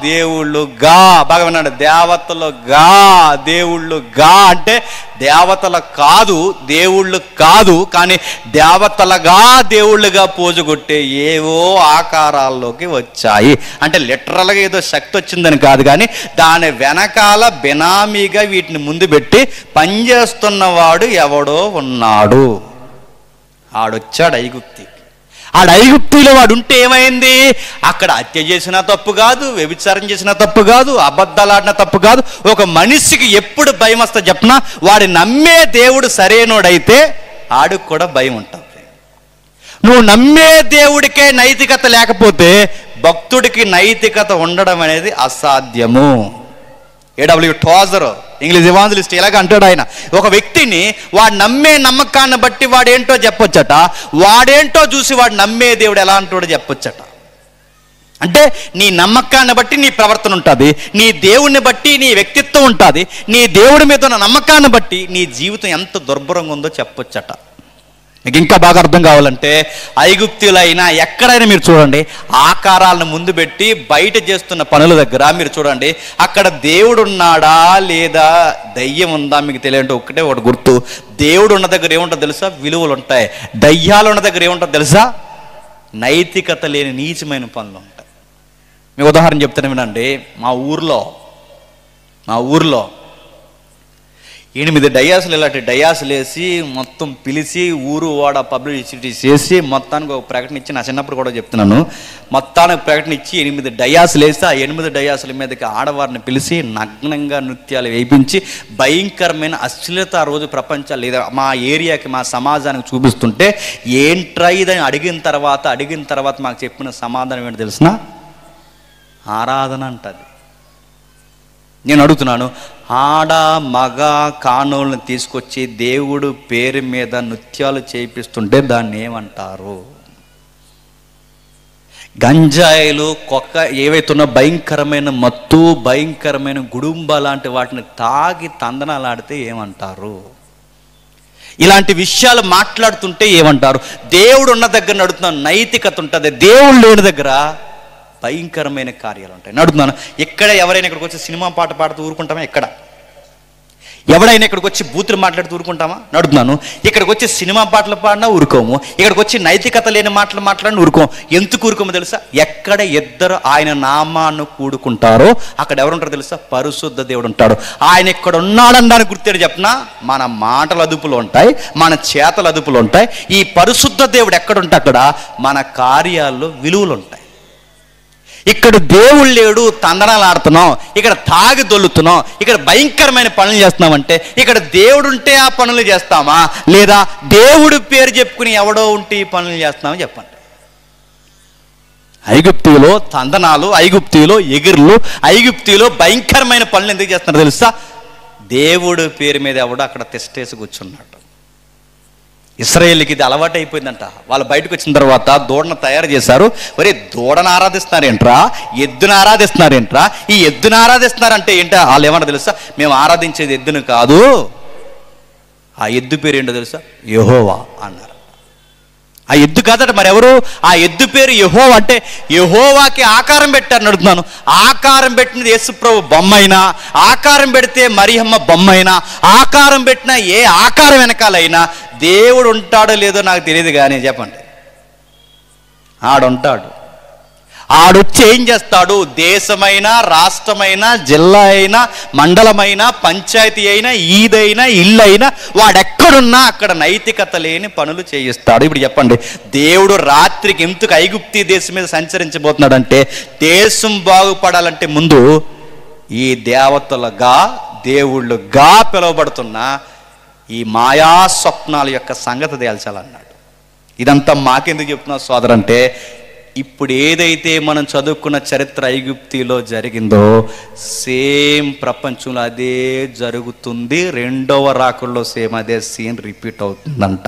దేవుళ్ళుగా, బాగా విన్నాడు, దేవతలుగా దేవుళ్ళుగా అంటే దేవతలు కాదు, దేవుళ్ళు కాదు, కానీ దేవతలుగా దేవుళ్ళుగా పూజ కొట్టే ఏవో ఆకారాల్లోకి వచ్చాయి. అంటే లిటరల్గా ఏదో శక్తి వచ్చిందని కాదు, కానీ దాని వెనకాల బినామీగా వీటిని ముందు పెట్టి పనిచేస్తున్నవాడు ఎవడో ఉన్నాడు. ఆడొచ్చాడు ఐగుప్తి. ఆడ ఐగుప్తిలో వాడు ఉంటే ఏమైంది? అక్కడ హత్య చేసినా తప్పు కాదు, వ్యభిచారం చేసినా తప్పు కాదు, అబద్ధాలు ఆడినా తప్పు కాదు. ఒక మనిషికి ఎప్పుడు భయం వస్తా చెప్పినా, వాడి నమ్మే దేవుడు సరైనోడైతే ఆడికి కూడా భయం ఉంటుంది. నువ్వు నమ్మే దేవుడికే నైతికత లేకపోతే భక్తుడికి నైతికత ఉండడం అనేది అసాధ్యము. ఏడబ్ల్యూ టోజర్ ఇంగ్లీష్ ఎవాంజలిస్ట్ ఇలాగ అంటాడు ఆయన. ఒక వ్యక్తిని వాడు నమ్మే నమ్మకాన్ని బట్టి వాడేంటో చెప్పొచ్చట, వాడేంటో చూసి వాడు నమ్మే దేవుడు ఎలా అంటాడో చెప్పొచ్చట. అంటే నీ నమ్మకాన్ని బట్టి నీ ప్రవర్తన ఉంటుంది, నీ దేవుడిని బట్టి నీ వ్యక్తిత్వం ఉంటుంది, నీ దేవుడి మీద ఉన్న నమ్మకాన్ని బట్టి నీ జీవితం ఎంత దుర్భరంగా ఉందో చెప్పొచ్చట. మీకు ఇంకా బాగా అర్థం కావాలంటే ఐగుప్తులైనా ఎక్కడైనా మీరు చూడండి, ఆకారాలను ముందు పెట్టి బయట చేస్తున్న పనుల దగ్గర మీరు చూడండి, అక్కడ దేవుడు ఉన్నాడా లేదా దయ్యం ఉందా మీకు తెలియంటే ఒక్కటే ఒకటి గుర్తు, దేవుడు ఉన్న దగ్గర ఏముంటుందో తెలుసా? విలువలు ఉంటాయి. దయ్యాలు ఉన్న దగ్గర ఏముంటుందో తెలుసా? నైతికత లేని నీచమైన పనులు ఉంటాయి. మీ ఉదాహరణ చెప్తాను వినండి. మా ఊర్లో 8 డయాసులు, ఇలాంటి డయాసులు వేసి మొత్తం పిలిచి ఊరు వాడ పబ్లిసిటీ చేసి మొత్తానికి ఒక ప్రకటన ఇచ్చి, నా చిన్నప్పుడు కూడా చెప్తున్నాను, మొత్తానికి ప్రకటన ఇచ్చి 8 డయాసులు వేసి ఆ 8 డయాసుల మీదకి ఆడవారిని పిలిచి నగ్నంగా నృత్యాలు వేయించి భయంకరమైన అశ్లీలత ఆ రోజు ప్రపంచాలు లేదా మా ఏరియాకి మా సమాజానికి చూపిస్తుంటే, ఏంట్రా ఇదని అడిగిన తర్వాత మాకు చెప్పిన సమాధానం ఏంటో తెలిసిన? ఆరాధన అంటది. నేను అడుగుతున్నాను, ఆడ మగ కానోళ్ళని తీసుకొచ్చి దేవుడు పేరు మీద నృత్యాలు చేయిస్తుంటే దాన్ని ఏమంటారు? గంజాయిలు, ఏవైతున్నా భయంకరమైన మత్తు, భయంకరమైన గుడుంబ లాంటి వాటిని తాగి తందనాలాడితే ఏమంటారు? ఇలాంటి విషయాలు మాట్లాడుతుంటే ఏమంటారు? దేవుడు ఉన్న దగ్గర నడుతున్నాను, నైతికత ఉంటుంది. దేవుడు లేని దగ్గర భయంకరమైన కార్యాలు ఉంటాయి. నడుతున్నాను. ఎక్కడ ఎవరైనా ఇక్కడికి వచ్చి సినిమా పాట పాడుతూ ఊరుకుంటామా? ఎక్కడ ఎవడైనా ఇక్కడికి వచ్చి బూతులు మాట్లాడుతూ ఊరుకుంటామా? నడుతున్నాను. ఇక్కడికి వచ్చి సినిమా పాటలు పాడినా ఊరుకోము. ఇక్కడికి వచ్చి నైతికత లేని మాటలు మాట్లాడిన ఊరుకోము. ఎందుకు ఊరుకోమో తెలుసా? ఎక్కడ ఇద్దరు ఆయన నామాన్ని కూడుకుంటారో అక్కడ ఎవరుంటారో తెలుసా? పరిశుద్ధ దేవుడు ఉంటాడు. ఆయన ఇక్కడ ఉన్నాడని గుర్తేడు చెప్పనా? మన మాటలు అదుపులో ఉంటాయి, మన చేతలు అదుపులో ఉంటాయి. ఈ పరిశుద్ధ దేవుడు ఎక్కడుంటే అక్కడ మన కార్యాల్లో విలువలు ఉంటాయి. ఇక్కడ దేవుడు లేడు, తందనాలు ఆడుతున్నాం, ఇక్కడ తాగి దొల్లుతున్నాం, ఇక్కడ భయంకరమైన పనులు చేస్తున్నామంటే ఇక్కడ దేవుడు ఉంటే ఆ పనులు చేస్తామా, లేదా దేవుడు పేరు చెప్పుకుని ఎవడో ఉంటే ఈ పనులు చేస్తున్నామా? చెప్పండి. ఐగుప్తులో తందనాలు, ఐగుప్తులో ఎగిర్లు, ఐగుప్తులో భయంకరమైన పనులు ఎందుకు చేస్తున్నారు తెలుసా? దేవుడు పేరు మీద ఎవడో అక్కడ తెస్టేసి కూర్చున్నాడు. ఇశ్రాయేలుకి ఇది అలవాటు అయిపోయిందంట. వాళ్ళు బయటకు వచ్చిన తర్వాత దూడను తయారు చేశారు. ఒరే, దూడను ఆరాధిస్తున్నారేంట్రా, ఎద్దును ఆరాధిస్తున్నారేంట్రా, ఈ ఎద్దును ఆరాధిస్తున్నారంటే ఏంటో వాళ్ళు ఏమన్నా తెలుసా? మేము ఆరాధించేది ఎద్దును కాదు, ఆ ఎద్దు పేరు ఏంటో తెలుసా? యెహోవా అన్నారు. ఆ ఎద్దు కాదట మరి ఎవరు? ఆ ఎద్దు పేరు యెహోవా. అంటే యెహోవాకి ఆకారం పెట్టారు. నడుతున్నాను. ఆకారం పెట్టినది యేసుప్రభు బొమ్మైనా, ఆకారం పెడితే మరియమ్మ బొమ్మైనా, ఆకారం పెట్టిన ఏ ఆకారం వెనకాలైనా దేవుడు ఉంటాడో లేదో నాకు తెలియదు, కానీ చెప్పండి, ఆడుంటాడు. ఆడొచ్చి ఏం చేస్తాడు? దేశమైనా, రాష్ట్రమైనా, జిల్లా అయినా, మండలమైనా, పంచాయతీ అయినా, ఈదైనా, ఇల్లు అయినా, వాడెక్కడున్నా అక్కడ నైతికత లేని పనులు చేయిస్తాడు. ఇప్పుడు చెప్పండి, దేవుడు రాత్రికి ఎందుకు ఐగుప్తీ దేశం మీద సంచరించబోతున్నాడంటే, దేశం బాగుపడాలంటే ముందు ఈ దేవతలుగా, దేవుళ్ళుగా పిలువబడుతున్న ఈ మాయా స్వప్నాల యొక్క సంగతి తేల్చాలన్నాడు. ఇదంతా మాకెందుకు చెప్తున్నా సోదరంటే, ఇప్పుడు ఏదైతే మనం చదువుకున్న చరిత్ర ఐగుప్తిలో జరిగిందో సేమ్ ప్రపంచంలో అదే జరుగుతుంది. రెండవ రాకడలో సేమ్ అదే సీన్ రిపీట్ అవుతుందంట.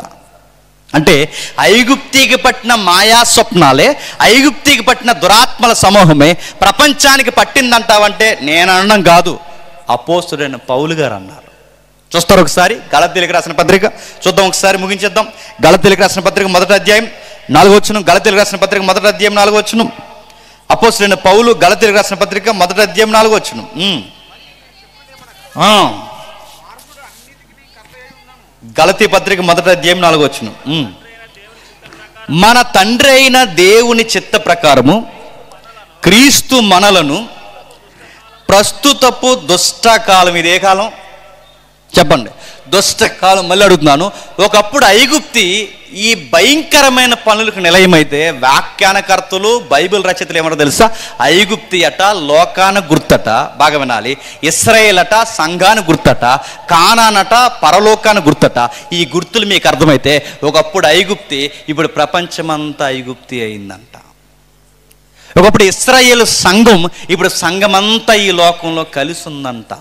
అంటే ఐగుప్తికి పట్టిన మాయా స్వప్నాలే, ఐగుప్తికి పట్టిన దురాత్మల సమూహమే ప్రపంచానికి పట్టిందంటావంటే నేను అనడం కాదు, అపోస్తుడైన పౌలు గారు అన్నారు. చూస్తారు ఒకసారి గలతీయులకు రాసిన పత్రిక చూద్దాం, ఒకసారి ముగించేద్దాం. గలతీయులకు రాసిన పత్రిక 1వ అధ్యాయం 4వ వచనం. గలతీయులకు రాసిన పత్రిక 1వ అధ్యాయం 4వ వచనం. అపోస్తలుడైన పౌలు గలతీయులకు రాసిన పత్రిక 1వ అధ్యాయం 4వ వచనం. గలతీ పత్రిక 1వ అధ్యాయం 4వ వచనం. మన తండ్రి అయిన దేవుని చిత్త ప్రకారము క్రీస్తు మనలను ప్రస్తుతపు దుష్టకాలం, ఇదే కాలం చెప్పండి, దుష్టకాలం. మళ్ళీ అడుగుతున్నాను, ఒకప్పుడు ఐగుప్తి ఈ భయంకరమైన పనులకు నిలయమైతే వ్యాఖ్యానకర్తలు, బైబిల్ రచయితలు ఏమన్నా తెలుసా? ఐగుప్తి అట లోకాన గుర్తట, బాగా వినాలి, ఇశ్రాయేల్ అట సంఘాన్ని గుర్తట, కానానట పరలోకాన్ని గుర్తట. ఈ గుర్తులు మీకు అర్థమైతే ఒకప్పుడు ఐగుప్తి ఇప్పుడు ప్రపంచమంతా ఐగుప్తి అయిందంట. ఒకప్పుడు ఇశ్రాయేలు సంఘం ఇప్పుడు సంఘమంతా ఈ లోకంలో కలిసి ఉందంట.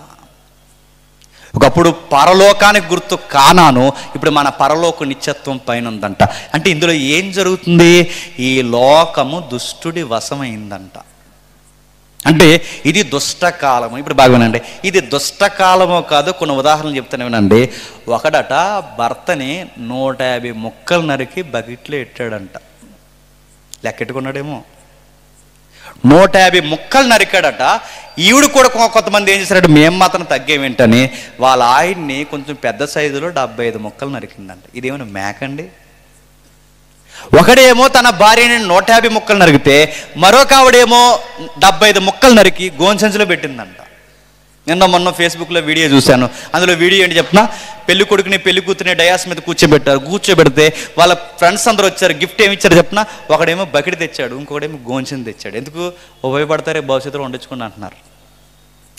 ఒకప్పుడు పరలోకానికి గుర్తు కానాను, ఇప్పుడు మన పరలోక నిత్యత్వం పైన ఉందంట. అంటే ఇందులో ఏం జరుగుతుంది? ఈ లోకము దుష్టుడి వశమైందంట. అంటే ఇది దుష్టకాలము. ఇప్పుడు బాగునండి, ఇది దుష్టకాలమో కాదో కొన్ని ఉదాహరణలు చెప్తాను వినండి. ఒకడట భర్తని 150 ముక్కలు నరికి బకెట్లో ఎట్టాడంట. లెక్కెట్టుకున్నాడేమో. 150 ముక్కలు నరికాడట. ఈవిడ కూడా కొంతమంది ఏం చేశారంటే మేము మాత్రం తగ్గేమేంటని వాళ్ళ ఆయన్ని కొంచెం పెద్ద సైజులో 75 ముక్కలు నరికిందంట. ఇదేమైనా మేకండి? ఒకడేమో తన భార్యని 150 ముక్కలు నరికితే మరొక ఆవిడేమో 75 ముక్కలు నరికి గోన్సెన్స్లో పెట్టిందంట. నిన్న మొన్న ఫేస్బుక్లో వీడియో చూశాను. అందులో వీడియో ఏంటి చెప్పిన, పెళ్లి కొడుకుని పెళ్లి కూతురిని డయాస్ మీద కూర్చోబెడితే వాళ్ళ ఫ్రెండ్స్ అందరూ వచ్చారు. గిఫ్ట్ ఏమి ఇచ్చారు చెప్పిన, ఒకడేమో బకెట్ తెచ్చాడు, ఇంకొకడేమో గోన్సెన్ తెచ్చాడు. ఎందుకు? ఉపయోగపడతారే భవిష్యత్తులో వండించుకుని అంటున్నారు.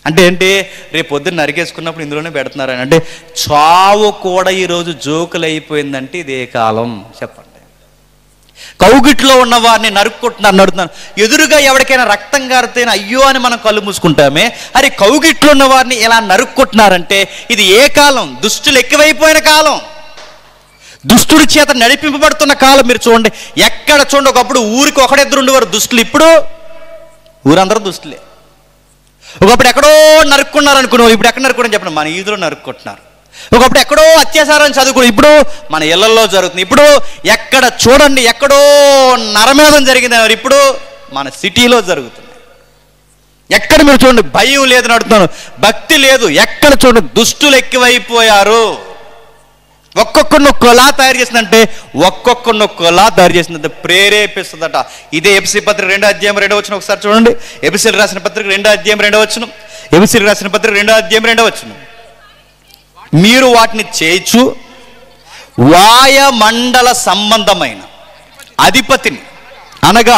అంటే ఏంటి, రేపు పొద్దున్న నరికేసుకున్నప్పుడు ఇందులోనే పెడుతున్నారు అని. అంటే చావు కూడా ఈరోజు జోకులు అయిపోయిందంటే ఇదే కాలం. చెప్పండి. కౌగిట్లో ఉన్న వారిని నరుక్కుంటున్నారు, నడుతున్నారు. ఎదురుగా ఎవరికైనా రక్తం గారితేనే అయ్యో అని మనం కళ్ళు మూసుకుంటామే. అరే కౌగిట్లో ఉన్న వారిని ఇలా నరుక్కుంటున్నారంటే ఇది ఏ కాలం? దుష్టులు ఎక్కువైపోయిన కాలం, దుష్టుడి చేత నడిపింపబడుతున్న కాలం. మీరు చూడండి, ఎక్కడ చూడండి, ఒకప్పుడు ఊరికి ఒకడెద్దరు ఉండేవారు దుష్టులు, ఇప్పుడు ఊరందరూ దుష్టులే. ఒకప్పుడు ఎక్కడో నరుక్కున్నారు అనుకున్నావు, ఇప్పుడు ఎక్కడ నరుక్కుని చెప్పండి, మన ఈదులో నరుక్కుంటున్నారు. ఒకప్పుడు ఎక్కడో అత్యాచారం చదువుకుని ఇప్పుడు మన ఇళ్లలో జరుగుతుంది. ఇప్పుడు ఎక్కడ చూడండి ఎక్కడో నరమేధం జరిగింది, ఇప్పుడు మన సిటీలో జరుగుతుంది. ఎక్కడ మీరు చూడండి భయం లేదు నడుతున్నాను, భక్తి లేదు. ఎక్కడ చూడండి దుష్టులు ఎక్కువైపోయారు. ఒక్కొక్కరిని ఒక్కోలా తయారు చేసిందంటే ప్రేరేపిస్తుందట. ఇదే ఎఫెసీ పత్రిక 2వ అధ్యాయం 2వ వచనం ఒకసారి చూడండి. ఎఫెసీయులకు రాసిన పత్రిక 2వ అధ్యాయం 2వ వచనం. ఎఫెసీయులకు రాసిన పత్రిక 2వ అధ్యాయం 2వ వచనం. మీరు వాటిని చేయించు వాయుమండల సంబంధమైన అధిపతిని అనగా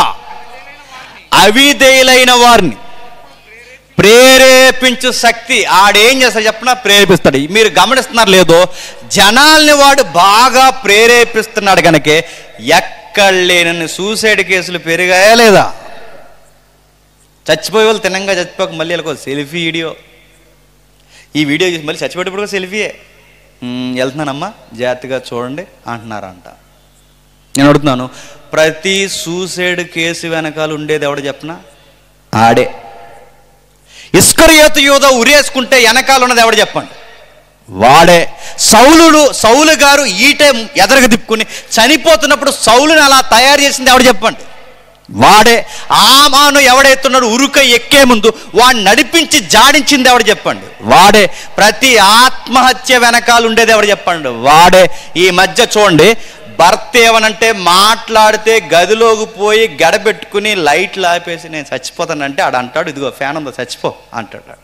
అవిధేయులైన వారిని ప్రేరేపించు శక్తి ఆడేం చేస్తాడు చెప్పినా ప్రేరేపిస్తాడు. మీరు గమనిస్తున్నారు లేదో, జనాల్ని వాడు బాగా ప్రేరేపిస్తున్నాడు కనుక ఎక్కడ లేనన్ని సూసైడ్ కేసులు పెరిగాయా లేదా? చచ్చిపోయే వాళ్ళు తినంగా చచ్చిపోక మళ్ళీ వెళ్ళకో సెల్ఫీ వీడియో, ఈ వీడియో చూసి మళ్ళీ చచ్చిపోయేటప్పుడు కూడా సెల్ఫీయే. వెళ్తున్నానమ్మా జాగ్రత్తగా చూడండి అంటున్నారంట. నేను అడుగుతున్నాను, ప్రతి సూసైడ్ కేసు వెనకాల ఉండేది ఎవడు చెప్పనా? ఆడే. ఇస్కరియోతు యూద ఉరేసుకుంటే వెనకాల ఉన్నది ఎవడు చెప్పండి? వాడే. సౌలు గారు ఈటే ఎదరగ తిప్పుకుని చనిపోతున్నప్పుడు సౌలుని అలా తయారు చేసింది ఎవడు చెప్పండి? వాడే. ఆమాను ఎవడైతున్నాడు ఉరుక ఎక్కే ముందు వాడిని నడిపించి జాడించింది ఎవడు చెప్పండి? వాడే. ప్రతి ఆత్మహత్య వెనకాల ఉండేది ఎవడు చెప్పండి? వాడే. ఈ మధ్య చూడండి, భర్త ఏమనంటే మాట్లాడితే గదిలోకి పోయి గడబెట్టుకుని లైట్లు ఆపేసి నేను చచ్చిపోతానంటే ఆడు అంటాడు, ఇదిగో ఫ్యాన్ ఉందో చచ్చిపో అంటాడు.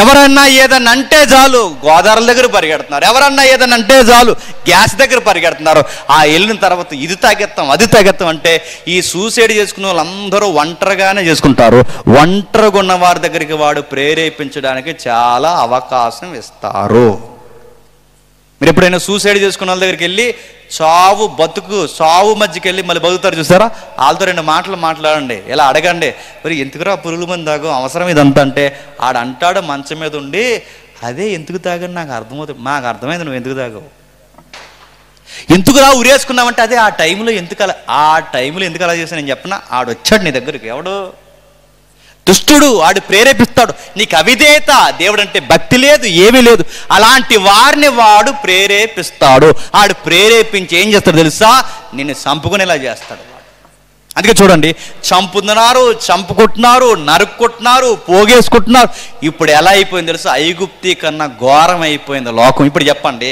ఎవరన్నా ఏదన్నా అంటే చాలు గోదావరి దగ్గర పరిగెడుతున్నారు, ఎవరన్నా ఏదన్నా అంటే చాలు గ్యాస్ దగ్గర పరిగెడుతున్నారు. ఆ వెళ్ళిన తర్వాత ఇది తాగెత్తాం అది తాగెత్తాం అంటే ఈ సూసైడ్ చేసుకున్న వాళ్ళందరూ ఒంటరిగానే చేసుకుంటారు. ఒంటరిగా ఉన్న వారి దగ్గరికి వాడు ప్రేరేపించడానికి చాలా అవకాశం ఇస్తారు. మీరు ఎప్పుడైనా సూసైడ్ చేసుకున్న వాళ్ళ దగ్గరికి వెళ్ళి సావు మధ్యకి వెళ్ళి మళ్ళీ బతుకుతారు చూసారా, వాళ్ళతో 2 మాటలు మాట్లాడండి, ఇలా అడగండి, మరి ఎందుకురా పురుగుల మంది తాగు అవసరం ఇదంతా అంటే ఆడంటాడు మంచం మీద ఉండి, అదే ఎందుకు తాగని నాకు అర్థమవుతుంది. మాకు అర్థమైంది నువ్వు ఎందుకు తాగవు, ఎందుకురా ఉరేసుకున్నావంటే అదే ఆ టైంలో ఎందుకు అలా చేసి నేను చెప్పనా, ఆడొచ్చాడు నీ దగ్గరికి. ఎవడు? దుష్టుడు. ఆడు ప్రేరేపిస్తాడు. నీకు అవిధేయత, దేవుడు అంటే భక్తి లేదు, ఏమీ లేదు, అలాంటి వారిని వాడు ప్రేరేపిస్తాడు. ఆడు ప్రేరేపించి ఏం చేస్తాడు తెలుసా? నిన్ను చంపుకునేలా చేస్తాడు. అందుకే చూడండి, చంపుకుంటున్నారు, నరుక్కుంటున్నారు, పోగేసుకుంటున్నారు. ఇప్పుడు ఎలా అయిపోయింది తెలుసా? ఐగుప్తి కన్నా ఘోరం అయిపోయింది లోకం. ఇప్పుడు చెప్పండి,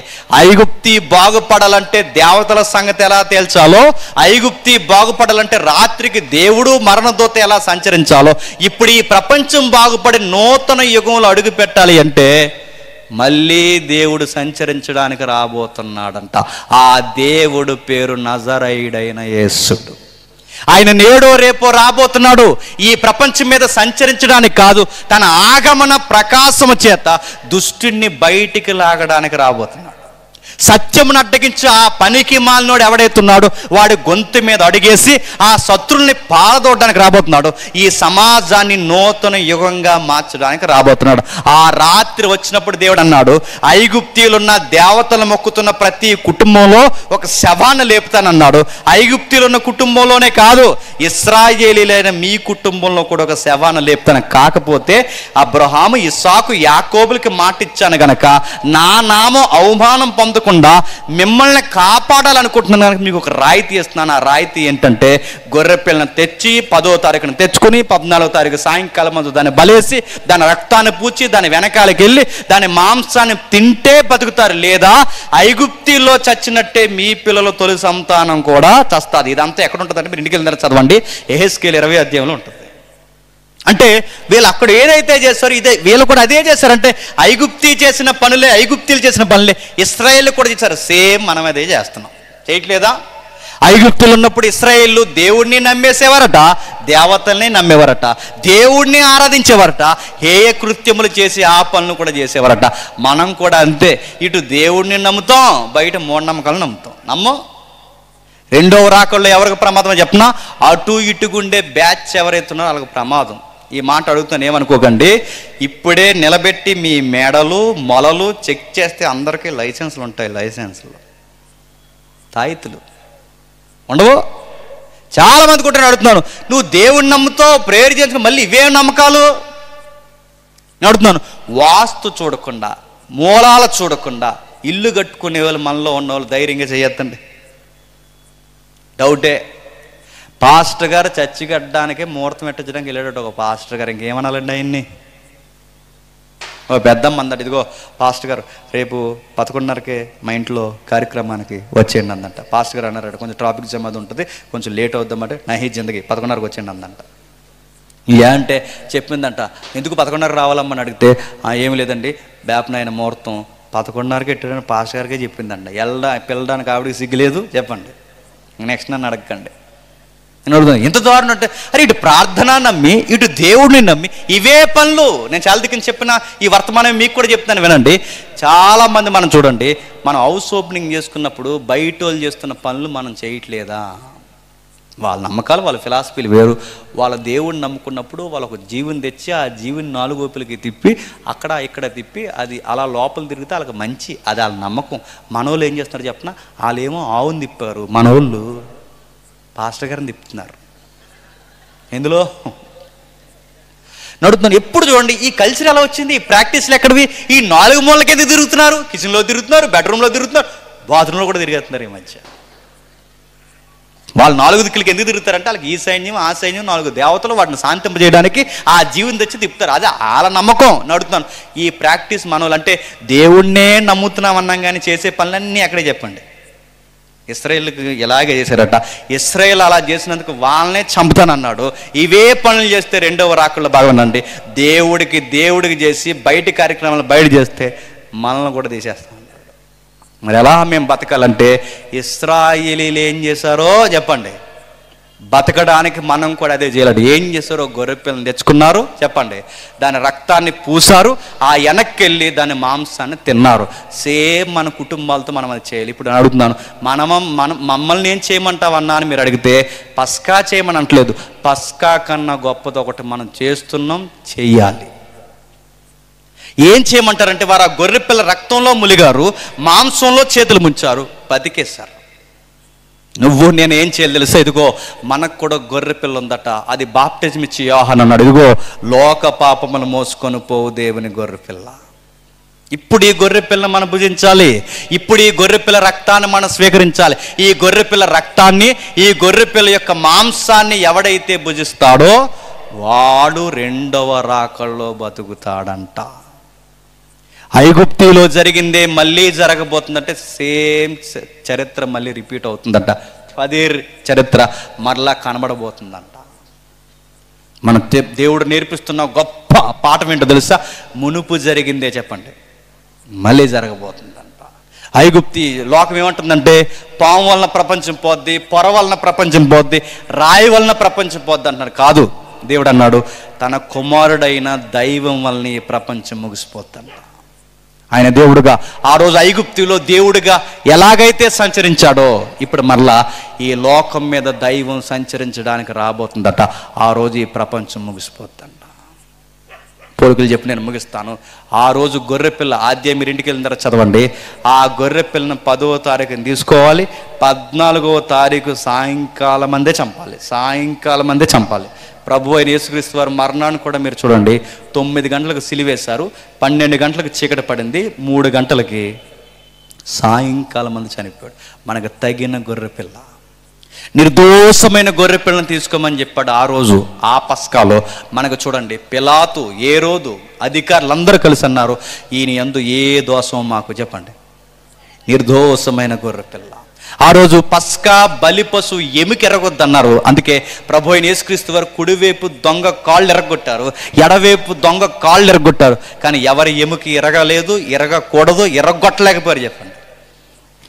ఐగుప్తి బాగుపడాలంటే దేవతల సంగతి ఎలా తేల్చాలో, ఐగుప్తి బాగుపడాలంటే రాత్రికి దేవుడు మరణదూత ఎలా సంచరించాలో, ఇప్పుడు ఈ ప్రపంచం బాగుపడి నూతన యుగంలో అడుగు పెట్టాలి అంటే మళ్ళీ దేవుడు సంచరించడానికి రాబోతున్నాడంట. ఆ దేవుడు పేరు నజరైయుడైన యేసుడు. ఆయన నేడో రేపో రాబోతున్నాడు. ఈ ప్రపంచం మీద సంచరించడానికి కాదు, తన ఆగమన ప్రకాశము చేత దుష్టుణ్ణి బయటికి లాగడానికి రాబోతున్నాడు. సత్యమును అడ్డగించి ఆ పనికి మాలినోడు ఎవడైతున్నాడో వాడి గొంతు మీద అడిగేసి ఆ శత్రుల్ని పారదోడడానికి రాబోతున్నాడు. ఈ సమాజాన్ని నూతన యుగంగా మార్చడానికి రాబోతున్నాడు. ఆ రాత్రి వచ్చినప్పుడు దేవుడు అన్నాడు, ఐగుప్తీయులున్న దేవతలు మొక్కుతున్న ప్రతి కుటుంబంలో ఒక శవాన్ని లేపుతానన్నాడు. ఐగుప్తీయులున్న కుటుంబంలోనే కాదు, ఇశ్రాయేలీలైన మీ కుటుంబంలో కూడా ఒక శవాన్ని లేపుతాను. కాకపోతే అబ్రహాము, ఇస్సాకు, యాకోబులకి మాటిచ్చాను గనక నా నామం అవమానం పొందకుండా మిమ్మల్ని కాపాడాలనుకుంటున్నాను కనుక మీకు ఒక రాయితీ ఇస్తున్నాను. ఆ రాయితీ ఏంటంటే గొర్రె పిల్లని తెచ్చి 10వ తారీఖున తెచ్చుకుని 14వ తారీఖు సాయంకాలం ముందు దాన్ని బలేసి దాని రక్తాన్ని పూచి దాని వెనకాలకి వెళ్ళి దాని మాంసాన్ని తింటే బతుకుతారు, లేదా ఐగుప్తిలో చచ్చినట్టే మీ పిల్లల తొలి సంతానం కూడా చస్తుంది. ఇదంతా ఎక్కడ ఉంటుందంటే మీరు ఇంటికి వెళ్ళిన చదవండి, యెహెజ్కేలు 20వ అధ్యాయంలో ఉంటుంది. అంటే వీళ్ళు అక్కడ ఏదైతే చేస్తారో ఇదే వీళ్ళు కూడా అదే చేశారంటే ఐగుప్తీ చేసిన పనులే, ఐగుప్తీలు చేసిన పనులే ఇశ్రాయేలు కూడా చేశారు. సేమ్ మనం అదే చేస్తున్నాం, చేయట్లేదా? ఐగుప్తులు ఉన్నప్పుడు ఇశ్రాయేలు దేవుణ్ణి నమ్మేసేవారట, దేవతల్ని నమ్మేవారట, దేవుణ్ణి ఆరాధించేవారట, హేయ కృత్యములు చేసి ఆ పనులు కూడా చేసేవారట. మనం కూడా అంతే, ఇటు దేవుణ్ణి నమ్ముతాం, బయట మూఢనమ్మకాలను నమ్ముతాం. నమ్మం. రెండవ రాకల్లో ఎవరికి ప్రమాదం చెప్పినా అటు ఇటుగుండే బ్యాచ్ ఎవరైతున్నారో వాళ్ళకి ప్రమాదం. ఈ మాట అడుగుతాను, ఏమనుకోకండి. ఇప్పుడే నిలబెట్టి మీ మెడలు మొలలు చెక్ చేస్తే అందరికీ లైసెన్సులు ఉంటాయి. లైసెన్సులు తాయితులు ఉండవు. చాలా మంది కూడా అడుగుతున్నాను, నువ్వు దేవుణ్ణి నమ్ముతావు, ప్రేయర్ చేసుకుని మళ్ళీ ఇవే నమ్మకాలు నేను అడుగుతున్నాను. వాస్తు చూడకుండా, మూలాలు చూడకుండా ఇల్లు కట్టుకునే వాళ్ళు మనలో ఉన్న వాళ్ళు ధైర్యంగా చేయొద్దండి. డౌటే. పాస్టర్ గారు చర్చి కట్టడానికే ముహూర్తం పెట్టించడానికి వెళ్ళాడు ఒక పాస్టర్ గారు. ఇంకేమనాలండి ఆయన్ని? ఓ పెద్దమ్మ అందట, ఇదిగో పాస్టర్ గారు రేపు 11:30కే మా ఇంట్లో కార్యక్రమానికి వచ్చేయండి అందంట. పాస్టర్ గారు అన్నారట, కొంచెం ట్రాఫిక్ జామ్ అది ఉంటుంది, కొంచెం లేట్ అవుద్దామంటే నహీ జిందగీ 11:30కి వచ్చేయండి అందంట. ఏ అంటే చెప్పిందంట, ఎందుకు 11:30 రావాలమ్మని అడిగితే ఏమి లేదండి బేపనాయన ముహూర్తం 11:30కి ఎట్టాడని పాస్టర్ గారికే చెప్పిందంట. పిల్లడానికి ఆవిడకి సిగ్గులేదు చెప్పండి, నెక్స్ట్ నన్ను అడగండి. నేను అడుగుతాను, ఎంత దారుణం అంటే, అరే ఇటు ప్రార్థన నమ్మి ఇటు దేవుడిని నమ్మి ఇవే పనులు. నేను చాలా దిక్కుని చెప్పిన ఈ వర్తమానం మీకు కూడా చెప్తాను వినండి. చాలామంది మనం చూడండి, మనం హౌస్ ఓపెనింగ్ చేసుకున్నప్పుడు బయట వాళ్ళు చేస్తున్న పనులు మనం చేయట్లేదా? వాళ్ళ నమ్మకాలు, వాళ్ళ ఫిలాసఫీలు వేరు. వాళ్ళ దేవుడిని నమ్ముకున్నప్పుడు వాళ్ళకు జీవుని తెచ్చి ఆ జీవుని 4 వైపులకి తిప్పి అక్కడ ఇక్కడ తిప్పి అది అలా లోపల తిరిగితే వాళ్ళకి మంచి, అది వాళ్ళ నమ్మకం. మనోళ్ళు ఏం చేస్తున్నారు చెప్పిన, వాళ్ళేమో ఆవుని తిప్పారు, మనోళ్ళు పాస్టర్ గారిని తిప్పుతున్నారు. ఎందులో నడుతున్నాను. ఎప్పుడు చూడండి ఈ కల్చర్ ఎలా వచ్చింది, ఈ ప్రాక్టీస్లు ఎక్కడివి? ఈ 4 మూలకి ఎందుకు తిరుగుతున్నారు? కిచెన్లో తిరుగుతున్నారు, బెడ్రూమ్లో తిరుగుతున్నారు, బాత్రూంలో కూడా తిరుగుతున్నారు. ఈ మధ్య వాళ్ళు 4 దిక్కులకి ఎందుకు తిరుగుతారంటే వాళ్ళకి ఈ సైన్యం ఆ సైన్యం 4 దేవతలు వాటిని శాంతింపజేయడానికి ఆ జీవుని తెచ్చి తిప్పుతారు. అదే వాళ్ళ నమ్మకం. నడుతున్నాను. ఈ ప్రాక్టీస్ మనోళ్ళు అంటే దేవుణ్ణే నమ్ముతున్నాం అన్నాం కానీ చేసే పనులన్నీ అక్కడే చెప్పండి. ఇశ్రాయేలుకి ఎలాగే చేశారట, ఇశ్రాయేలు అలా చేసినందుకు వాళ్ళనే చంపుతానన్నాడు. ఇవే పనులు చేస్తే రెండవ రాకల్లో బాగుందండి. దేవుడికి చేసి బయటి కార్యక్రమాలు బయట చేస్తే మనల్ని కూడా తీసేస్తాం. మరి ఎలా మేము బతకాలంటే ఇశ్రాయేలీలు ఏం చేశారో చెప్పండి, బతకడానికి మనం కూడా అదే చేయాలి. ఏం చేశారో గొర్రె పిల్లని తెచ్చుకున్నారు చెప్పండి, దాని రక్తాన్ని పూసారు, ఆ వెనక్కి వెళ్ళి దాని మాంసాన్ని తిన్నారు. సేమ్ మన కుటుంబాలతో మనం అది చేయాలి. ఇప్పుడు నేను అడుగుతున్నాను, మమ్మల్ని ఏం చేయమంటావు అన్నా అని మీరు అడిగితే పస్కా చేయమని అంటలేదు. పస్కా కన్నా గొప్పది ఒకటి మనం చేస్తున్నాం, చెయ్యాలి. ఏం చేయమంటారంటే వారు ఆ గొర్రె పిల్ల రక్తంలో ములిగారు, మాంసంలో చేతులు ముంచారు, బతికేశారు. నువ్వు నేను ఏం చేయాలి తెలుసా? ఇదిగో మనకు కూడా గొర్రె పిల్ల ఉందట, అది బాప్టిజం ఇచ్చి యోహాను అన్నాడు, ఇదిగో లోక పాపమును మోసుకొని పోవు దేవుని గొర్రె పిల్ల. ఇప్పుడు ఈ గొర్రె పిల్లని మనం భుజించాలి. ఇప్పుడు ఈ గొర్రె పిల్ల రక్తాన్ని మనం స్వీకరించాలి. ఈ గొర్రె పిల్ల రక్తాన్ని, ఈ గొర్రె పిల్ల యొక్క మాంసాన్ని ఎవడైతే భుజిస్తాడో వాడు రెండవ రాకల్లో బతుకుతాడంట. ఐగుప్తిలో జరిగిందే మళ్ళీ జరగబోతుందంటే సేమ్ చరిత్ర మళ్ళీ రిపీట్ అవుతుందంట. అదే చరిత్ర మరలా కనబడబోతుందంట. మన దేవుడు నేర్పిస్తున్న గొప్ప పాఠం ఏంటో తెలుసా? మునుపు జరిగిందే చెప్పండి మళ్ళీ జరగబోతుందంట. ఐగుప్తి లోకం ఏమంటుందంటే పాము వలన ప్రపంచం పోద్ది, పొర వలన ప్రపంచం పోద్ది, రాయి వలన ప్రపంచం పోద్ది అంటున్నారు. కాదు, దేవుడు అన్నాడు తన కుమారుడైన దైవం వలన ఈ ప్రపంచం ముగిసిపోద్దంట. ఆయన దేవుడుగా ఆ రోజు ఐగుప్తులో దేవుడిగా ఎలాగైతే సంచరించాడో ఇప్పుడు మరలా ఈ లోకం మీద దైవం సంచరించడానికి రాబోతుందట. ఆ రోజు ఈ ప్రపంచం ముగిసిపోతుందంట. పోలికలు చెప్పి నేను ముగిస్తాను. ఆ రోజు గొర్రెపిల్ల ఆద్యం మీరు ఇంటికి వెళ్ళిన తర్వాత చదవండి. ఆ గొర్రెపిల్లను 10వ తారీఖుని తీసుకోవాలి, 14వ తారీఖు సాయంకాలం అందే చంపాలి. ప్రభు అయిన యేసుక్రీస్తు వారు మరణాన్ని కూడా మీరు చూడండి, 9 గంటలకు సిలివేశారు, 12 గంటలకు చీకటి పడింది, 3 గంటలకి సాయంకాలం అందు చనిపోయాడు. మనకు తగిన గొర్రెపిల్ల, నిర్దోషమైన గొర్రెపిల్లను తీసుకోమని చెప్పాడు ఆ రోజు. ఆ పస్కాలో మనకు చూడండి, పిలాతు, హేరోదు, అధికారులందరూ కలిసి అన్నారు, ఈయన యందు ఏ దోషం మాకు చెప్పండి, నిర్దోషమైన గొర్రెపిల్ల. ఆ రోజు పస్కా బలి పశు ఎముక ఎరగొద్దన్నారు. అందుకే ప్రభు అయిన యేసుక్రీస్తు వారు కుడివైపు దొంగ కాళ్ళు ఎరగొట్టారు, ఎడవైపు దొంగ కాళ్ళు ఎరగొట్టారు. కానీ ఎవరి ఎముక ఎరగలేదు, ఎరగకూడదు, ఎరగొట్టలేకపోయారు చెప్పండి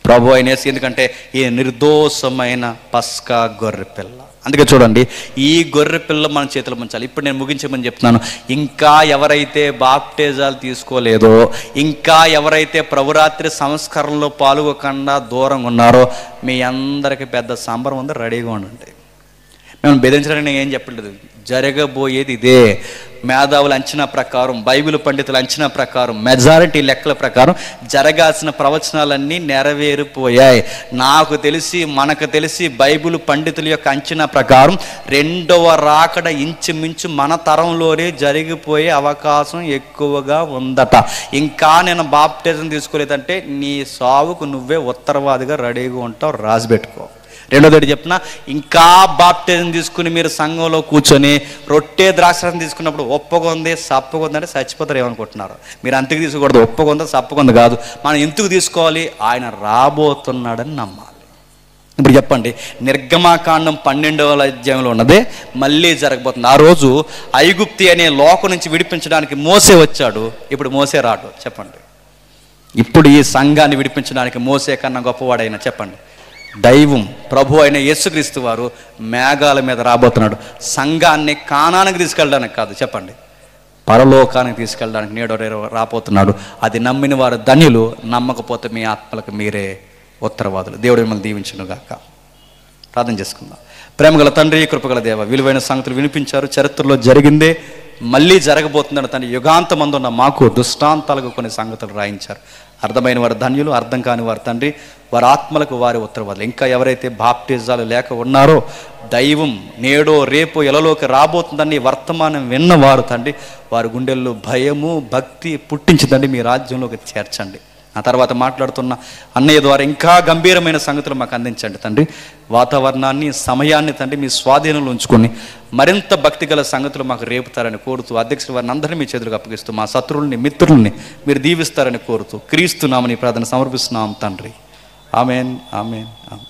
ప్రభు అయిన యేసు. ఎందుకంటే ఈ నిర్దోషమైన పస్కా గొర్రెపిల్ల. అందుకే చూడండి, ఈ గొర్రెపిల్ల మన చేతిలో ఉంచాలి. ఇప్పుడు నేను ముగించమని చెప్తున్నాను. ఇంకా ఎవరైతే బాప్టిజాలు తీసుకోలేదో, ఇంకా ఎవరైతే ప్రభురాత్రి సంస్కరణలో పాల్గొకుండా దూరంగా ఉన్నారో, మీ అందరికీ పెద్ద సంబరం ఉంది, రెడీగా ఉండండి. మేము బెదిరించడానికి నేను ఏం చెప్పలేదు, జరగబోయేది ఇదే. మేధావుల అంచనా ప్రకారం, బైబిల్ పండితుల అంచనా ప్రకారం, మెజారిటీ లెక్కల ప్రకారం జరగాల్సిన ప్రవచనాలన్నీ నెరవేరిపోయాయి. మనకు తెలిసి బైబిల్ పండితుల యొక్క అంచనా ప్రకారం 2వ రాకడ ఇంచుమించు మన తరంలోనే జరిగిపోయే అవకాశం ఎక్కువగా ఉందట. ఇంకా నేను బాప్టిజం తీసుకోలేదంటే నీ సావుకు నువ్వే ఉత్తరవాదిగా రెడీగా ఉంటావు, రాసిపెట్టుకో. రెండోది చెప్తున్నా, ఇంకా బాప్టిజం తీసుకుని మీరు సంఘంలో కూర్చొని రొట్టె ద్రాక్షరసం తీసుకున్నప్పుడు ఒప్పగొంది సప్పగొంది అంటే చచ్చిపోతారు ఏమనుకుంటున్నారు. మీరు అంతకు తీసుకోకూడదు, ఒప్పగొంద సప్పగొంది కాదు. మనం ఎందుకు తీసుకోవాలి, ఆయన రాబోతున్నాడని నమ్మాలి. ఇప్పుడు చెప్పండి, నిర్గమాకాండం 12వ అధ్యాయంలో ఉన్నదే మళ్ళీ జరగబోతుంది. ఆ రోజు ఐగుప్తి అనే లోకం నుంచి విడిపించడానికి మోసే వచ్చాడు, ఇప్పుడు మోసే రాడు. చెప్పండి, ఇప్పుడు ఈ సంఘాన్ని విడిపించడానికి మోసే కన్నా గొప్పవాడైనా చెప్పండి, దైవం ప్రభు అయిన యేసుక్రీస్తు వారు మేఘాల మీద రాబోతున్నాడు. సంఘాన్ని కానానికి తీసుకెళ్ళడానికి కాదు, చెప్పండి, పరలోకానికి తీసుకెళ్ళడానికి నేడు రాబోతున్నాడు. అది నమ్మిన వారు ధన్యులు, నమ్మకపోతే మీ ఆత్మలకు మీరే ఉత్తరవాదులు. దేవుడు మిమ్మల్ని దీవించును గాక. ప్రార్థన చేసుకుందాం. ప్రేమగల తండ్రి, కృపగల దేవ, విలువైన సంగతులు వినిపించారు. చరిత్రలో జరిగిందే మళ్ళీ జరగబోతుందని తన యుగాంతమందున్న మాకు దృష్టాంతాలకు కొన్ని సంగతులు రాయించారు. అర్థమైన వారు ధన్యులు, అర్థం కాని వారు తండ్రి, వారి ఆత్మలకు వారి ఉత్తరవాదులు. ఇంకా ఎవరైతే బాప్టిజాలు లేక ఉన్నారో, దైవం నేడో రేపో ఎలలోకి రాబోతుందని వర్తమానం విన్నవారు తండ్రి, వారి గుండెల్లో భయము భక్తి పుట్టించిందండి, మీ రాజ్యంలోకి చేర్చండి. ఆ తర్వాత మాట్లాడుతున్న అన్నయ్య ద్వారా ఇంకా గంభీరమైన సంగతులు మాకు అందించండి తండ్రి. వాతావరణాన్ని, సమయాన్ని తండ్రి మీ స్వాధీనంలో ఉంచుకొని మరింత భక్తి గల సంగతులు మాకు రేపుతారని కోరుతూ, అధ్యక్షులు వారిని అందరినీ మీ చేతులకు అప్పగిస్తూ, మా శత్రువుల్ని మిత్రుల్ని మీరు దీవిస్తారని కోరుతూ, క్రీస్తు నామని ప్రార్థన సమర్పిస్తున్నాం తండ్రి. Amen, amen, amen.